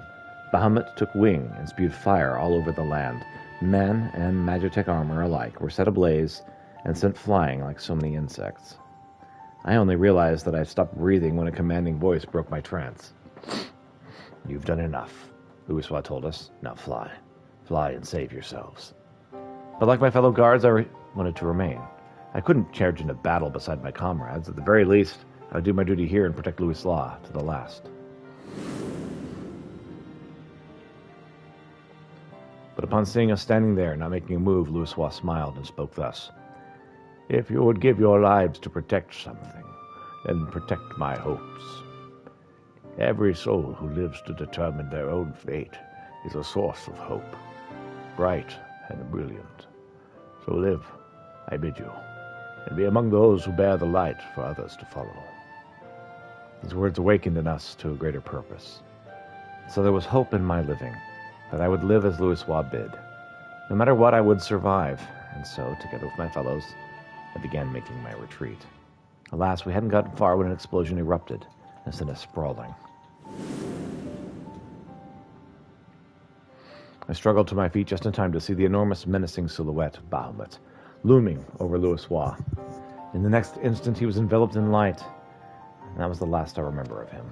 [SPEAKER 1] Bahamut took wing and spewed fire all over the land. Men and Magitech armor alike were set ablaze and sent flying like so many insects. I only realized that I stopped breathing when a commanding voice broke my trance. "You've done enough," Louisoix told us. "Now fly. Fly and save yourselves." But like my fellow guards, I wanted to remain. I couldn't charge into battle beside my comrades. At the very least, I would do my duty here and protect Louisoix to the last. But upon seeing us standing there, not making a move, Louisoix smiled and spoke thus. "If you would give your lives to protect something, then protect my hopes. Every soul who lives to determine their own fate is a source of hope, bright and brilliant. So live, I bid you, and be among those who bear the light for others to follow." These words awakened in us to a greater purpose. So there was hope in my living, that I would live as Louisoix bid. No matter what, I would survive, and so, together with my fellows, I began making my retreat. Alas, we hadn't gotten far when an explosion erupted and sent us sprawling. I struggled to my feet just in time to see the enormous, menacing silhouette of Bahamut looming over Louisoix. In the next instant, he was enveloped in light, and that was the last I remember of him.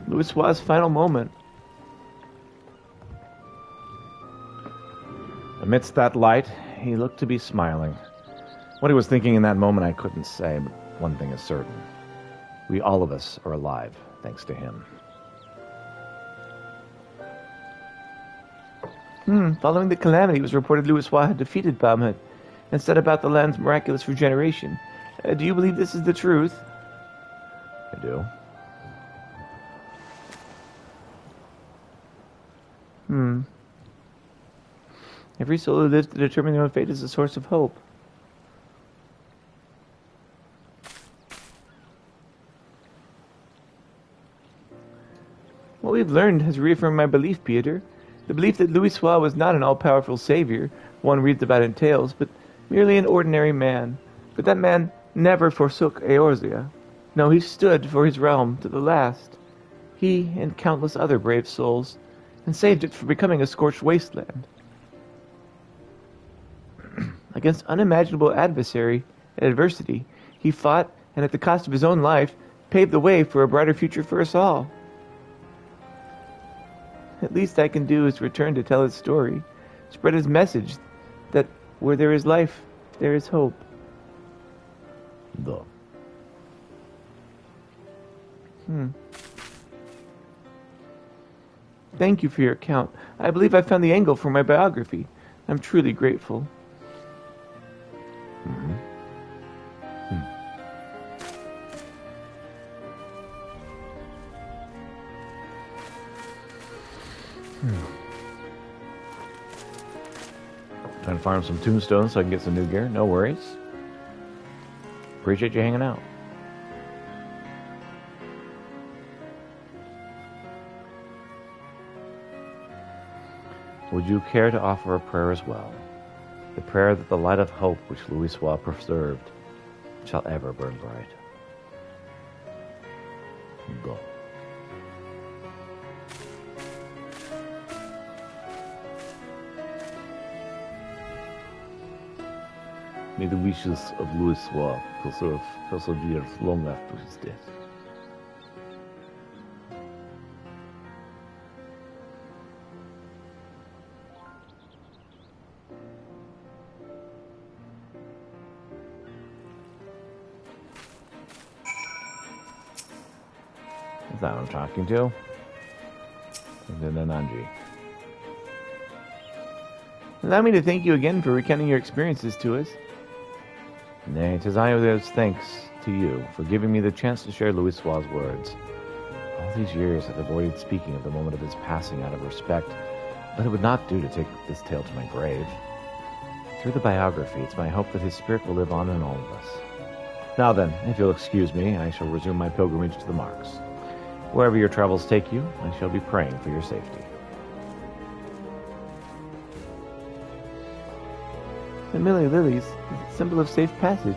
[SPEAKER 1] Louisoix's final moment. Amidst that light, he looked to be smiling. What he was thinking in that moment I couldn't say, but one thing is certain. We all of us are alive, thanks to him. Following the calamity, it was reported Louisoix had defeated Bahamut and set about the land's miraculous regeneration. Do you believe this is the truth? I do. Every soul who lives to determine their own fate is a source of hope. What we've learned has reaffirmed my belief, Peter. The belief that Louisoix was not an all-powerful savior one reads about in tales, but merely an ordinary man. But that man never forsook Eorzea. No, he stood for his realm to the last. He and countless other brave souls, and saved it from becoming a scorched wasteland. Against unimaginable adversary and adversity, he fought, and at the cost of his own life, paved the way for a brighter future for us all. The least I can do is return to tell his story, spread his message that where there is life, there is hope.
[SPEAKER 3] Though.
[SPEAKER 1] Thank you for your account. I believe I found the angle for my biography. I'm truly grateful.
[SPEAKER 3] Trying to farm some tombstones so I can get some new gear. No worries. Appreciate you hanging out. Would you care to offer a prayer as well? The prayer that the light of hope which Louisoix preserved shall ever burn bright. Go.
[SPEAKER 1] May the wishes of Louis Soir persevere long after his death. Is that who I'm talking to? And then Anandji.
[SPEAKER 3] Allow me to thank you again for recounting your experiences to us.
[SPEAKER 1] Nay, 'tis I who owes thanks to you for giving me the chance to share Louis Soir's words. All these years I've avoided speaking of the moment of his passing out of respect, but it would not do to take this tale to my grave. Through the biography, it's my hope that his spirit will live on in all of us. Now then, if you'll excuse me, I shall resume my pilgrimage to the Marks. Wherever your travels take you, I shall be praying for your safety.
[SPEAKER 3] The Millie Lilies is a symbol of safe passage.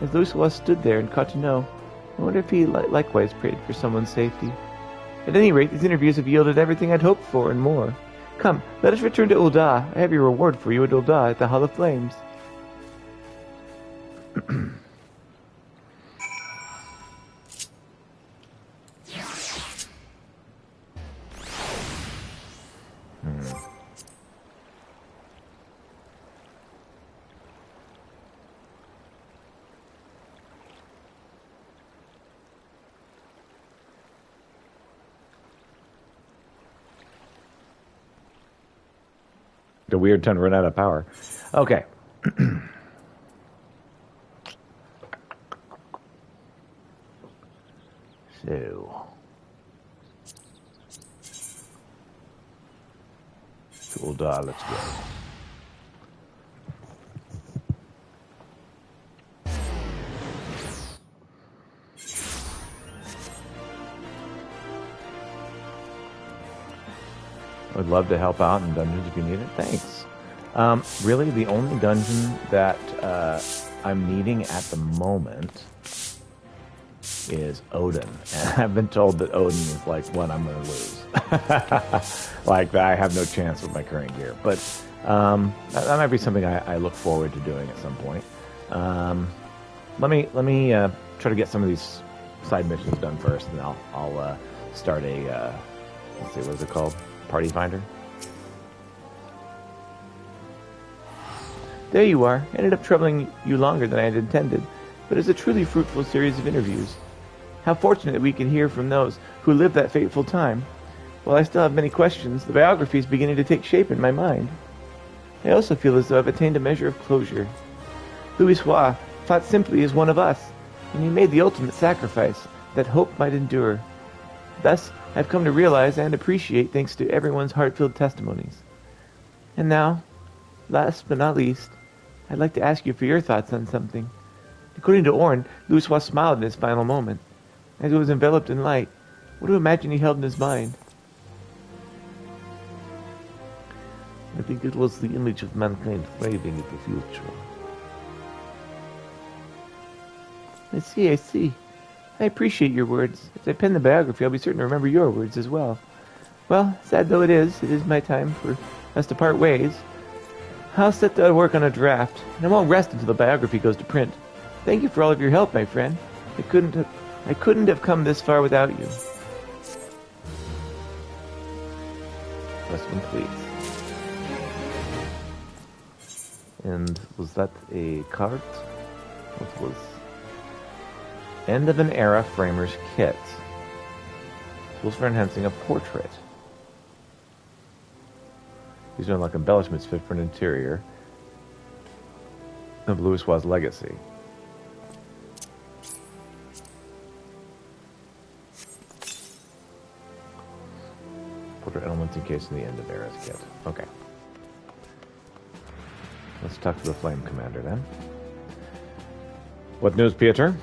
[SPEAKER 3] As Louis was stood there and caught to know, I wonder if he likewise prayed for someone's safety. At any rate, these interviews have yielded everything I'd hoped for and more. Come, let us return to Ul'dah. I have your reward for you at Ul'dah at the Hall of Flames.
[SPEAKER 1] A weird time to run out of power. Okay. So. To Ul'dah, let's go. I would love to help out in dungeons if you need it. Thanks. Really, the only dungeon that I'm needing at the moment is Odin. And I've been told that Odin is like one I'm going to lose. Like, I have no chance with my current gear. But that might be something I look forward to doing at some point. Let me try to get some of these side missions done first, and I'll start a, let's see, what is it called? Party Finder?
[SPEAKER 3] There you are. Ended up troubling you longer than I had intended, but it's a truly fruitful series of interviews. How fortunate that we can hear from those who lived that fateful time. While I still have many questions, the biography is beginning to take shape in my mind. I also feel as though I've attained a measure of closure. Louis Soir fought simply as one of us, and he made the ultimate sacrifice, that hope might endure. Thus, I've come to realize and appreciate thanks to everyone's heart-filled testimonies. And now, last but not least, I'd like to ask you for your thoughts on something. According to Orn, Louis Soir smiled in his final moment. As it was enveloped in light, what do you imagine he held in his mind?
[SPEAKER 1] I think it was the image of mankind thriving in the future.
[SPEAKER 3] I see. I appreciate your words. As I pen the biography, I'll be certain to remember your words as well. Well, sad though it is my time for us to part ways. I'll set to work on a draft, and I won't rest until the biography goes to print. Thank you for all of your help, my friend. I couldn't have come this far without you.
[SPEAKER 1] Quest complete. And was that a card? What was... End of an Era Framer's Kit. Tools for enhancing a portrait. These are like embellishments fit for an interior of Louis Soir's legacy. Portrait elements encased in the End of Era's kit. Okay. Let's talk to the Flame Commander then. What news, Pieter?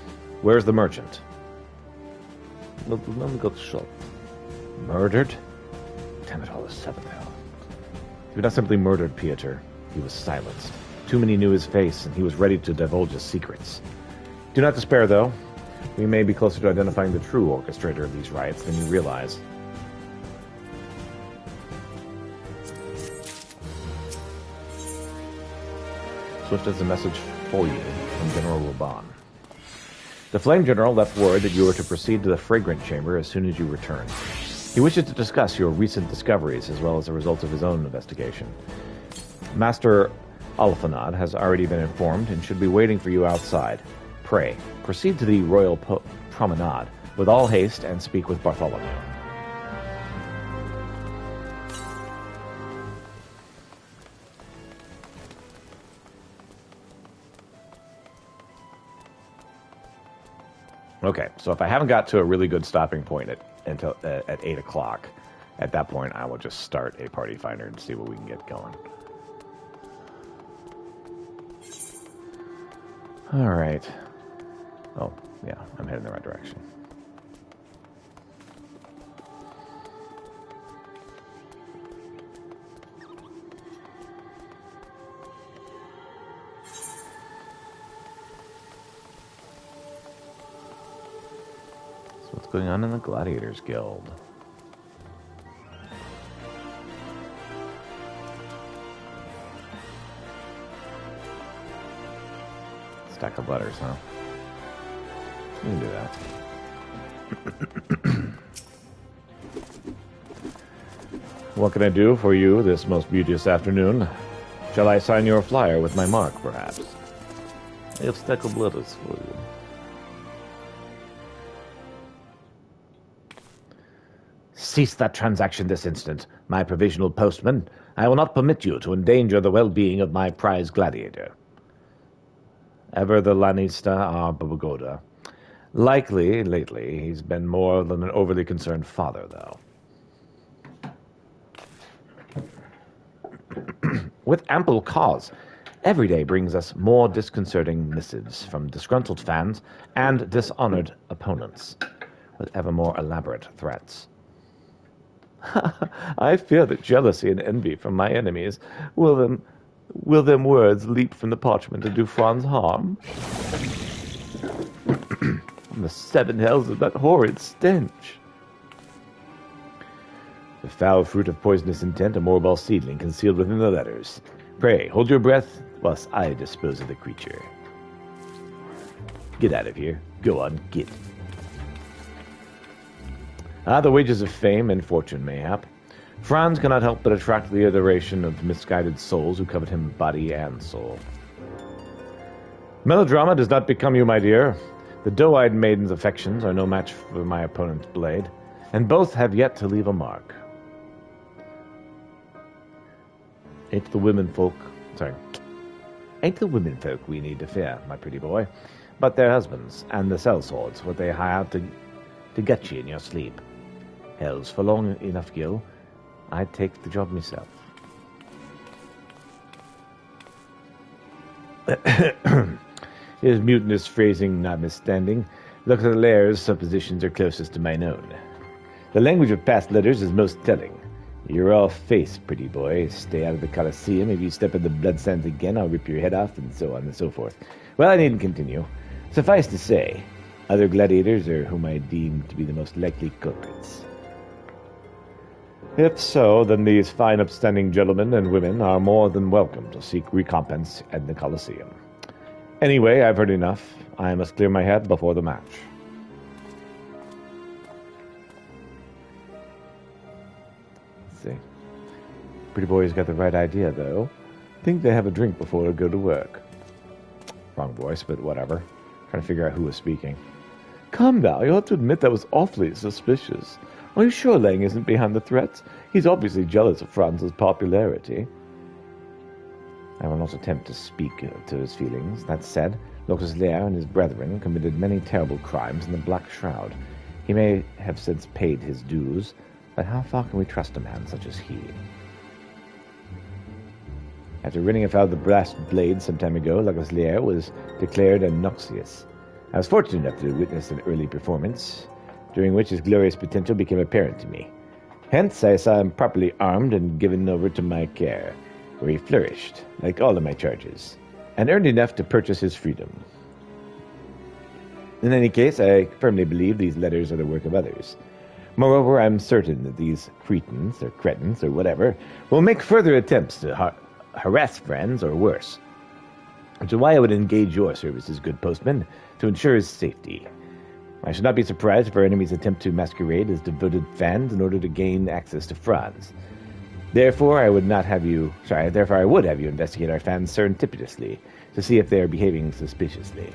[SPEAKER 1] Where's the merchant?
[SPEAKER 4] The man got shot.
[SPEAKER 1] Murdered? Damn it all, the seventh hell. He was not simply murdered, Pieter. He was silenced. Too many knew his face, and he was ready to divulge his secrets. Do not despair, though. We may be closer to identifying the true orchestrator of these riots than you realize. Swift has a message for you from General Raban. The Flame General left word that you are to proceed to the Fragrant Chamber as soon as you return. He wishes to discuss your recent discoveries as well as the results of his own investigation. Master Alphanad has already been informed and should be waiting for you outside. Pray, proceed to the Royal Promenade with all haste and speak with Bartholomew. Okay, so if I haven't got to a really good stopping point until at 8 o'clock, at that point I will just start a party finder and see what we can get going. All right. Oh, yeah, I'm heading in the right direction. So what's going on in the Gladiators Guild? Stack of letters, huh? We can do that. What can I do for you this most beauteous afternoon? Shall I sign your flyer with my mark, perhaps?
[SPEAKER 4] I have a stack of letters for you.
[SPEAKER 1] Cease that transaction this instant, my provisional postman. I will not permit you to endanger the well-being of my prize gladiator. Ever the Lanista Babagoda. Likely, lately, he's been more than an overly concerned father, though. With ample cause. Every day brings us more disconcerting missives from disgruntled fans and dishonored opponents, with ever more elaborate threats. I fear that jealousy and envy from my enemies will them words leap from the parchment and do Franz harm? From the seven hells of that horrid stench. The foul fruit of poisonous intent, a morbal seedling concealed within the letters. Pray, hold your breath whilst I dispose of the creature. Get out of here. Go on, get. The wages of fame and fortune, mayhap. Franz cannot help but attract the adoration of misguided souls who covet him body and soul. Melodrama does not become you, my dear. The doe-eyed maiden's affections are no match for my opponent's blade, and both have yet to leave a mark. Ain't the women folk we need to fear, my pretty boy, but their husbands and the sellswords, what they hire to get ye in your sleep. Hells, for long enough, Gil, I'd take the job myself. His mutinous phrasing notwithstanding, Leclerc's suppositions are closest to mine own. The language of past letters is most telling. You're all face, pretty boy. Stay out of the Colosseum. If you step in the blood sands again, I'll rip your head off, and so on and so forth. Well, I needn't continue. Suffice to say, other gladiators are whom I deem to be the most likely culprits. If so, then these fine upstanding gentlemen and women are more than welcome to seek recompense at the Colosseum. Anyway, I've heard enough. I must clear my head before the match. Let's see. Pretty boy's got the right idea, though. Think they have a drink before they go to work. Wrong voice, but whatever. Trying to figure out who was speaking. Come now, you'll have to admit that was awfully suspicious. Are you sure Lang isn't behind the threats? He's obviously jealous of Franz's popularity. I will not attempt to speak to his feelings. That said, Locus Lair and his brethren committed many terrible crimes in the Black Shroud. He may have since paid his dues, but how far can we trust a man such as he? After running afoul of the brass blade some time ago, Locus Lair was declared a Noxious. I was fortunate enough to witness an early performance, during which his glorious potential became apparent to me. Hence, I saw him properly armed and given over to my care, where he flourished, like all of my charges, and earned enough to purchase his freedom. In any case, I firmly believe these letters are the work of others. Moreover, I'm certain that these cretins, or whatever, will make further attempts to harass friends, or worse. which is why I would engage your services, good postman, to ensure his safety. I should not be surprised if our enemies attempt to masquerade as devoted fans in order to gain access to Franz. Therefore, I would have you investigate our fans surreptitiously to see if they are behaving suspiciously.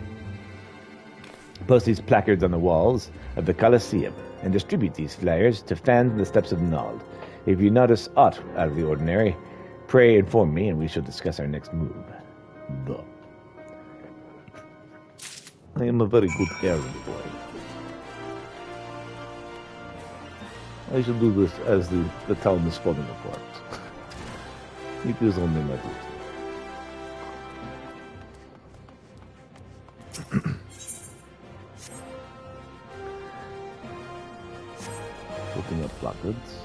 [SPEAKER 1] Post these placards on the walls of the Colosseum and distribute these flyers to fans on the steps of Nald. If you notice aught out of the ordinary, pray inform me and we shall discuss our next move. Duh.
[SPEAKER 4] I am a very good errand boy. I should do this as the town is falling apart. It is only my duty. Putting up placards.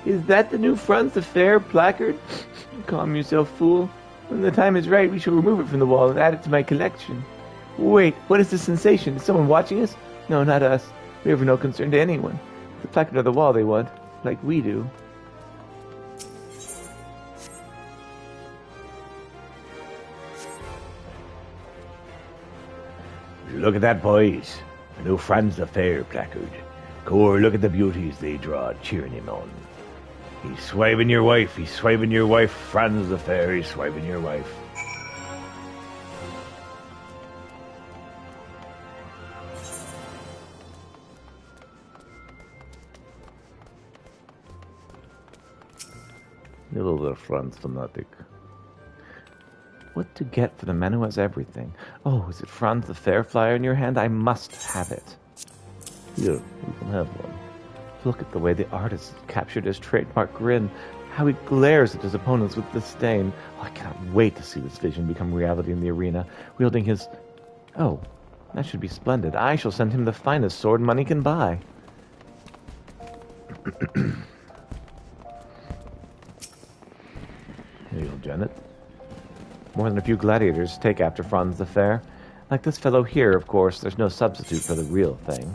[SPEAKER 3] Is that the new Franz the Fair placard? Calm yourself, fool. When the time is right, we shall remove it from the wall and add it to my collection. Wait, what is the sensation? Is someone watching us? No, not us. We have no concern to anyone. The placard on the wall they want, like we do.
[SPEAKER 1] Look at that, boys. The new Franz the Fair placard. Core, look at the beauties they draw, cheering him on. He's swiping your wife, Franz the Fair, he's swiping your wife.
[SPEAKER 4] Hello there, Franz fanatic.
[SPEAKER 3] What to get for the man who has everything? Oh, is it Franz the Fair flyer in your hand? I must have it.
[SPEAKER 4] Here, you can have one.
[SPEAKER 3] Look at the way the artist captured his trademark grin. How he glares at his opponents with disdain. Oh, I cannot wait to see this vision become reality in the arena, wielding his... Oh, that should be splendid. I shall send him the finest sword money can buy.
[SPEAKER 1] Here you go, Janet.
[SPEAKER 3] More than a few gladiators take after Franz the Fair. Like this fellow here, of course, there's no substitute for the real thing.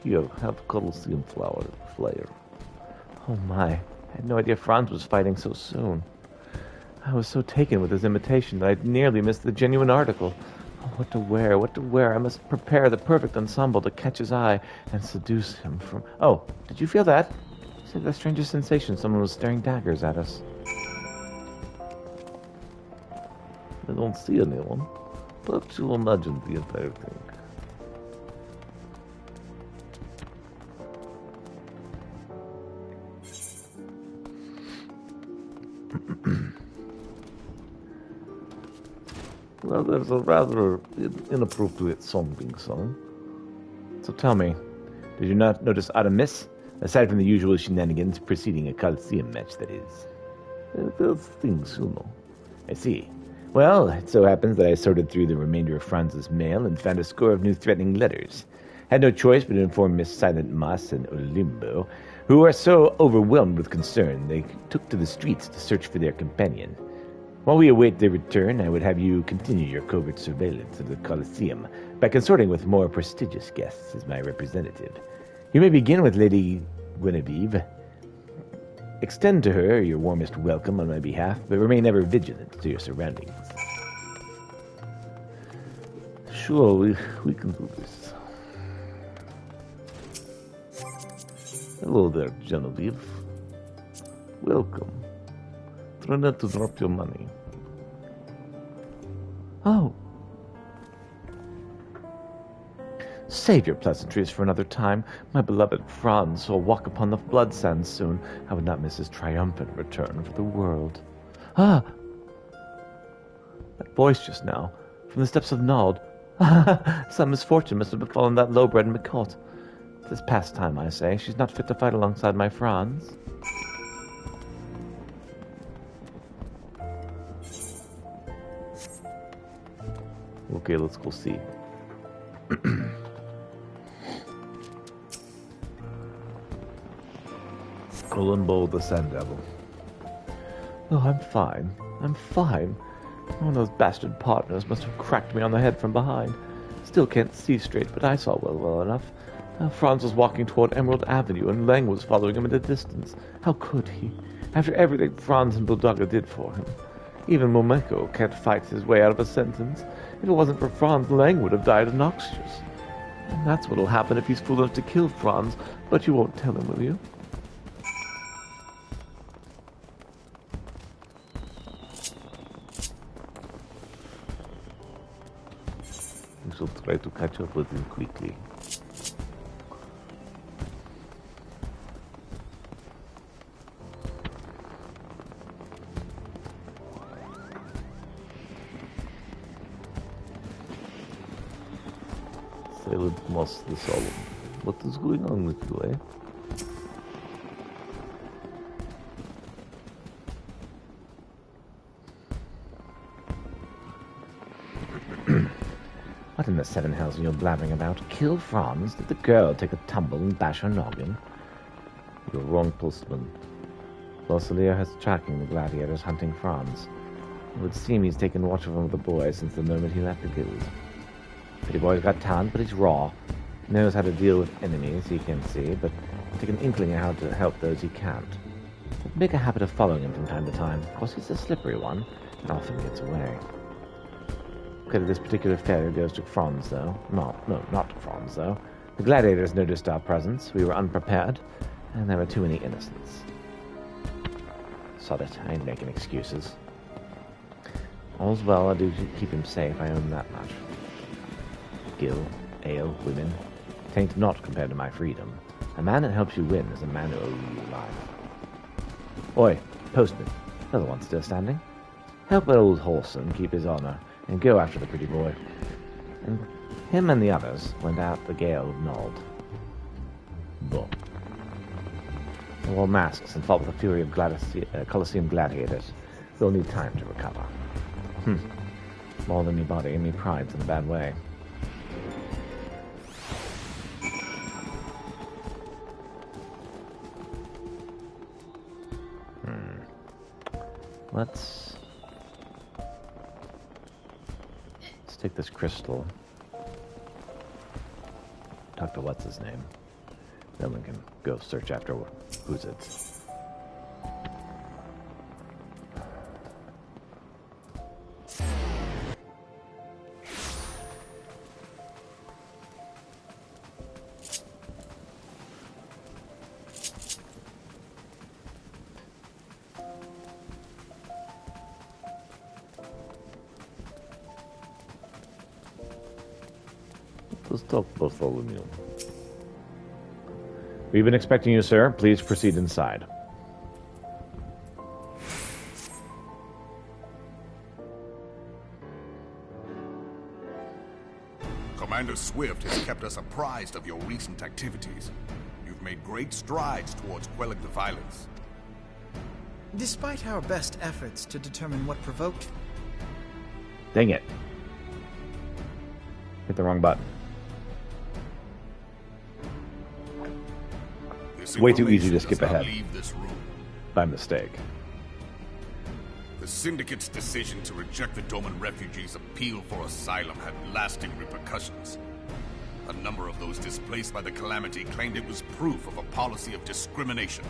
[SPEAKER 4] Here, have Colosseum flyer.
[SPEAKER 3] Oh my, I had no idea Franz was fighting so soon. I was so taken with his imitation that I'd nearly missed the genuine article. Oh, what to wear? I must prepare the perfect ensemble to catch his eye and seduce him from... Oh, did you feel that? I had the strangest sensation someone was staring daggers at us.
[SPEAKER 4] I don't see anyone. Perhaps you'll imagine the entire thing. Well, there's a rather inappropriate song being sung.
[SPEAKER 1] So tell me, did you not notice aught amiss? Aside from the usual shenanigans preceding a Colosseum match, that is.
[SPEAKER 4] There's things, you know.
[SPEAKER 1] I see. Well, it so happens that I sorted through the remainder of Franz's mail and found a score of new threatening letters. Had no choice but to inform Miss Silent Moss and Olimbo, who are so overwhelmed with concern they took to the streets to search for their companion. While we await their return, I would have you continue your covert surveillance of the Colosseum by consorting with more prestigious guests as my representative. You may begin with Lady Guinevere. Extend to her your warmest welcome on my behalf, but remain ever vigilant to your surroundings.
[SPEAKER 4] Sure, we can do this. Hello there, Genevieve. Welcome. Try not to drop your money.
[SPEAKER 3] Oh. Save your pleasantries for another time. My beloved Franz will walk upon the blood sands soon. I would not miss his triumphant return for the world. Ah! That voice just now, from the steps of Nald. Some misfortune must have befallen that low-bred Micotte. This past time, I say. She's not fit to fight alongside my Franz.
[SPEAKER 4] Okay, let's go see. Columbo the Sand Devil.
[SPEAKER 3] Oh, I'm fine. I'm fine. One of those bastard partners must have cracked me on the head from behind. Still can't see straight, but I saw well enough. Franz was walking toward Emerald Avenue, and Lang was following him at a distance. How could he? After everything Franz and Bulldogger did for him. Even Momeko can't fight his way out of a sentence. If it wasn't for Franz, Lang would have died of noxious. And that's what'll happen if he's fool enough to kill Franz, but you won't tell him, will you?
[SPEAKER 4] We shall try to catch up with him quickly. Silent Moss the Solemn. What is going on with you, eh?
[SPEAKER 1] What in the seven hells are you blabbering about? Kill Franz? Did the girl take a tumble and bash her noggin?
[SPEAKER 4] You're wrong, Postman.
[SPEAKER 1] Rosalia has tracking the gladiators hunting Franz. It would seem he's taken watch of one of the boys since the moment he left the guild. Pretty boy's got talent, but he's raw. Knows how to deal with enemies he can see, but take an inkling of how to help those he can't. But make a habit of following him from time to time. Of course, he's a slippery one, and often gets away. Credit this particular failure goes to Franz, though. No, not Franz, though. The gladiators noticed our presence. We were unprepared, and there were too many innocents. Sod it, I ain't making excuses. All's well, I do keep him safe, I own that much. Gill, ale, women. Taint not compared to my freedom. A man that helps you win is a man who owes you life. Oi, postman, another one still standing? Help that old whoreson keep his honor, and go after the pretty boy. And him and the others went out the gale of Nald. Boom. They wore masks and fought with the fury of Colosseum gladiators. They'll need time to recover. More than me body and me pride's in a bad way. Let's take this crystal. Talk to what's his name. Then we can go search after who's it.
[SPEAKER 4] Let's talk, Bartholomew.
[SPEAKER 1] We've been expecting you, sir. Please proceed inside.
[SPEAKER 5] Commander Swift has kept us apprised of your recent activities. You've made great strides towards quelling the violence.
[SPEAKER 6] Despite our best efforts to determine what provoked...
[SPEAKER 1] Dang it. Hit the wrong button.
[SPEAKER 5] This
[SPEAKER 1] Way too easy to
[SPEAKER 5] information
[SPEAKER 1] skip
[SPEAKER 5] does not
[SPEAKER 1] ahead.
[SPEAKER 5] leave this room.
[SPEAKER 1] By mistake.
[SPEAKER 5] The Syndicate's decision to reject the Doman refugees' appeal for asylum had lasting repercussions. A number of those displaced by the calamity claimed it was proof of a policy of discrimination.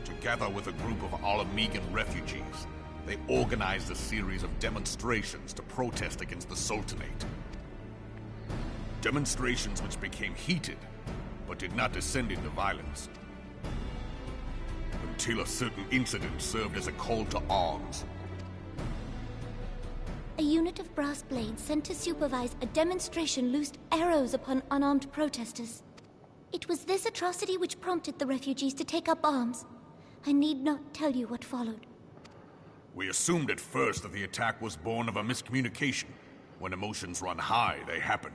[SPEAKER 5] Together with a group of Alamegan refugees, they organized a series of demonstrations to protest against the Sultanate. Demonstrations which became heated, but did not descend into violence. Until a certain incident served as a call to arms.
[SPEAKER 7] A unit of brass blades sent to supervise a demonstration loosed arrows upon unarmed protesters. It was this atrocity which prompted the refugees to take up arms. I need not tell you what followed.
[SPEAKER 5] We assumed at first that the attack was born of a miscommunication. When emotions run high, they happen.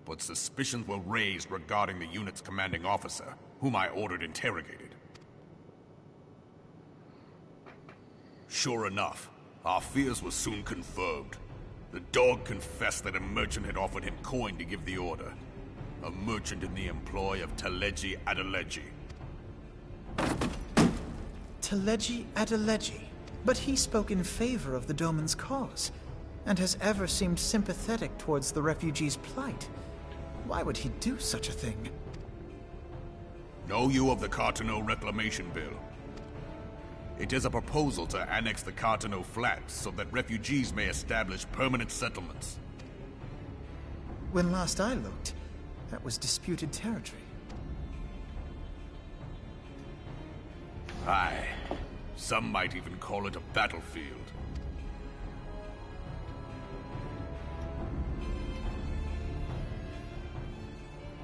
[SPEAKER 5] But suspicions were raised regarding the unit's commanding officer, whom I ordered interrogated. Sure enough, our fears were soon confirmed. The dog confessed that a merchant had offered him coin to give the order. A merchant in the employ of Teleji Adeleji.
[SPEAKER 6] Teleji Adeleji. But he spoke in favor of the Doman's cause, and has ever seemed sympathetic towards the refugees' plight. Why would he do such a thing?
[SPEAKER 5] Know you of the Cartano Reclamation Bill? It is a proposal to annex the Cartano Flats so that refugees may establish permanent settlements.
[SPEAKER 6] When last I looked, that was disputed territory.
[SPEAKER 5] Aye. Some might even call it a battlefield.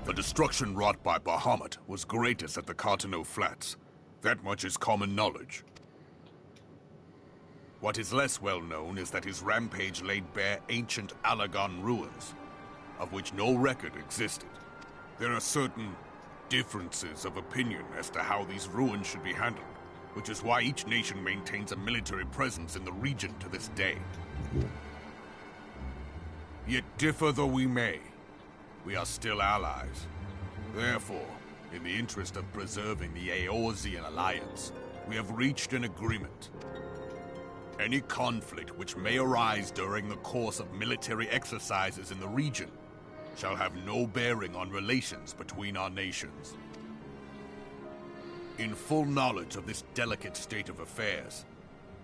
[SPEAKER 5] The destruction wrought by Bahamut was greatest at the Cartano Flats. That much is common knowledge. What is less well known is that his rampage laid bare ancient Alagon ruins, of which no record existed. There are certain differences of opinion as to how these ruins should be handled, which is why each nation maintains a military presence in the region to this day. Yet differ though we may, we are still allies. Therefore, in the interest of preserving the Eorzean alliance, we have reached an agreement. Any conflict which may arise during the course of military exercises in the region shall have no bearing on relations between our nations. In full knowledge of this delicate state of affairs,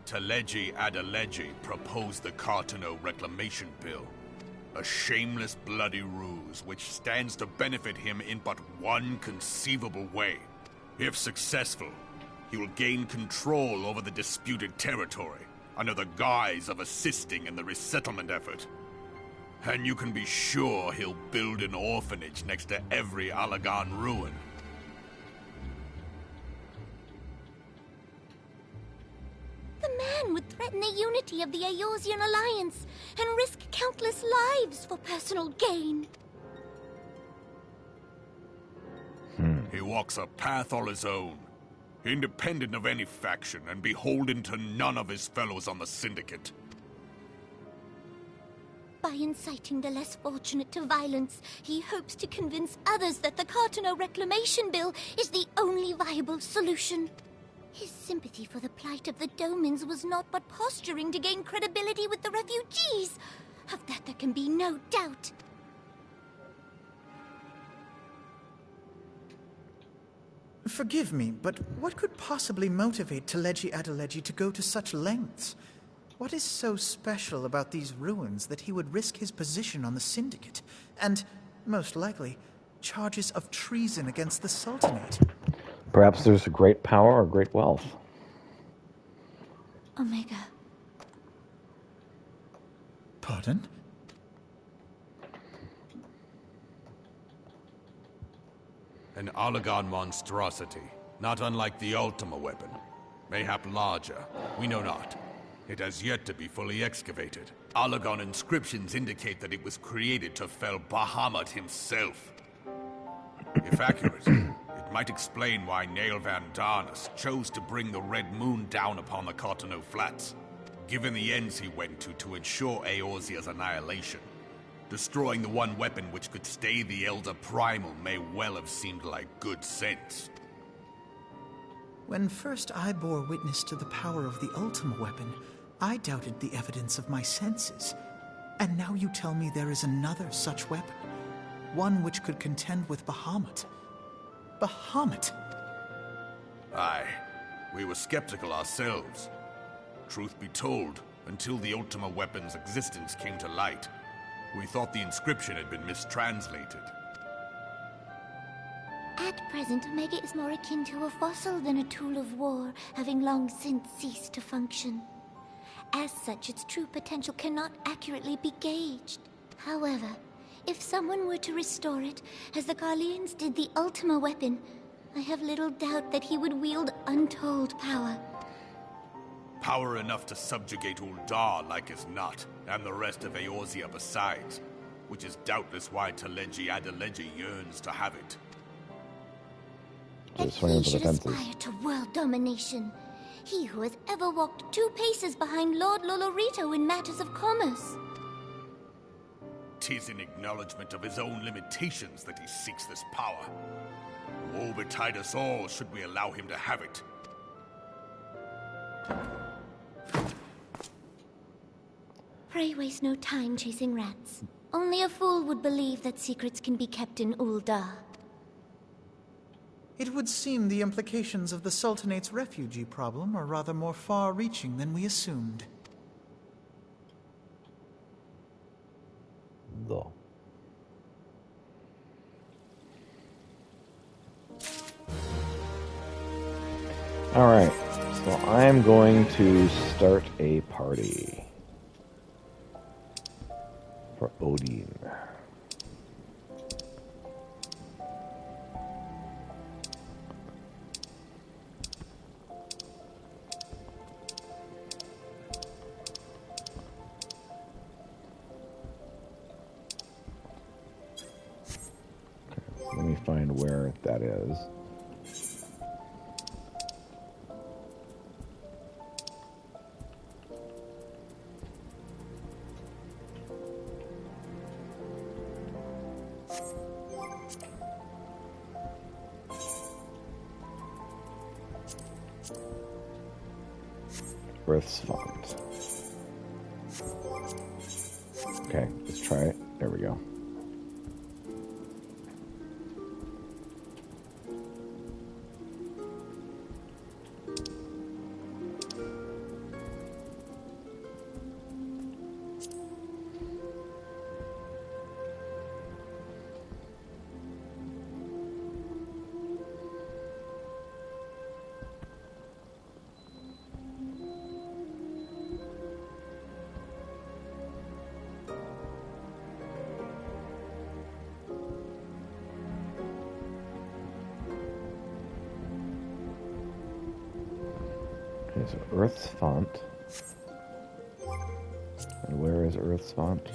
[SPEAKER 5] Teleji Adeleji proposed the Cartano Reclamation Bill, a shameless bloody ruse which stands to benefit him in but one conceivable way. If successful, he will gain control over the disputed territory under the guise of assisting in the resettlement effort. And you can be sure he'll build an orphanage next to every Alagon ruin.
[SPEAKER 7] The man would threaten the unity of the Eorzean alliance and risk countless lives for personal gain.
[SPEAKER 5] He walks a path all his own, independent of any faction and beholden to none of his fellows on the Syndicate.
[SPEAKER 7] By inciting the less fortunate to violence, he hopes to convince others that the Cartano Reclamation Bill is the only viable solution. His sympathy for the plight of the Domans was not but posturing to gain credibility with the refugees. Of that there can be no doubt.
[SPEAKER 6] Forgive me, but what could possibly motivate Teleji Adeleji to go to such lengths? What is so special about these ruins that he would risk his position on the Syndicate, and, most likely, charges of treason against the Sultanate?
[SPEAKER 3] Perhaps there's a great power or great wealth.
[SPEAKER 7] Omega.
[SPEAKER 6] Pardon?
[SPEAKER 5] An Alagon monstrosity, not unlike the Ultima weapon. Mayhap larger, we know not. It has yet to be fully excavated. Alagon inscriptions indicate that it was created to fell Bahamut himself. If accurate, it might explain why Nail Van Darnus chose to bring the Red Moon down upon the Cartano Flats, given the ends he went to ensure Eorzea's annihilation. Destroying the one weapon which could stay the Elder Primal may well have seemed like good sense.
[SPEAKER 6] When first I bore witness to the power of the Ultima weapon, I doubted the evidence of my senses. And now you tell me there is another such weapon, one which could contend with Bahamut. Bahamut!
[SPEAKER 5] Aye, we were skeptical ourselves. Truth be told, until the Ultima weapon's existence came to light, we thought the inscription had been mistranslated.
[SPEAKER 7] At present, Omega is more akin to a fossil than a tool of war, having long since ceased to function. As such, its true potential cannot accurately be gauged. However, if someone were to restore it, as the Garleans did the Ultima weapon, I have little doubt that he would wield untold power.
[SPEAKER 5] Power enough to subjugate Uldar like as not, and the rest of Eorzea besides, which is doubtless why Teleji Adeleji yearns to have it.
[SPEAKER 7] That he should aspire to world domination. He who has ever walked 2 paces behind Lord Lolorito in matters of commerce.
[SPEAKER 5] 'Tis in acknowledgement of his own limitations that he seeks this power. Woe betide us all should we allow him to have it.
[SPEAKER 7] Pray waste no time chasing rats. Only a fool would believe that secrets can be kept in Uldar.
[SPEAKER 6] It would seem the implications of the Sultanate's refugee problem are rather more far-reaching than we assumed.
[SPEAKER 4] Though. Alright, so I'm going to start a party for Odin. Let me find where that is. Earth's Font. Okay, let's try it. There we go. Okay, so Earth's Font. And where is Earth's Font?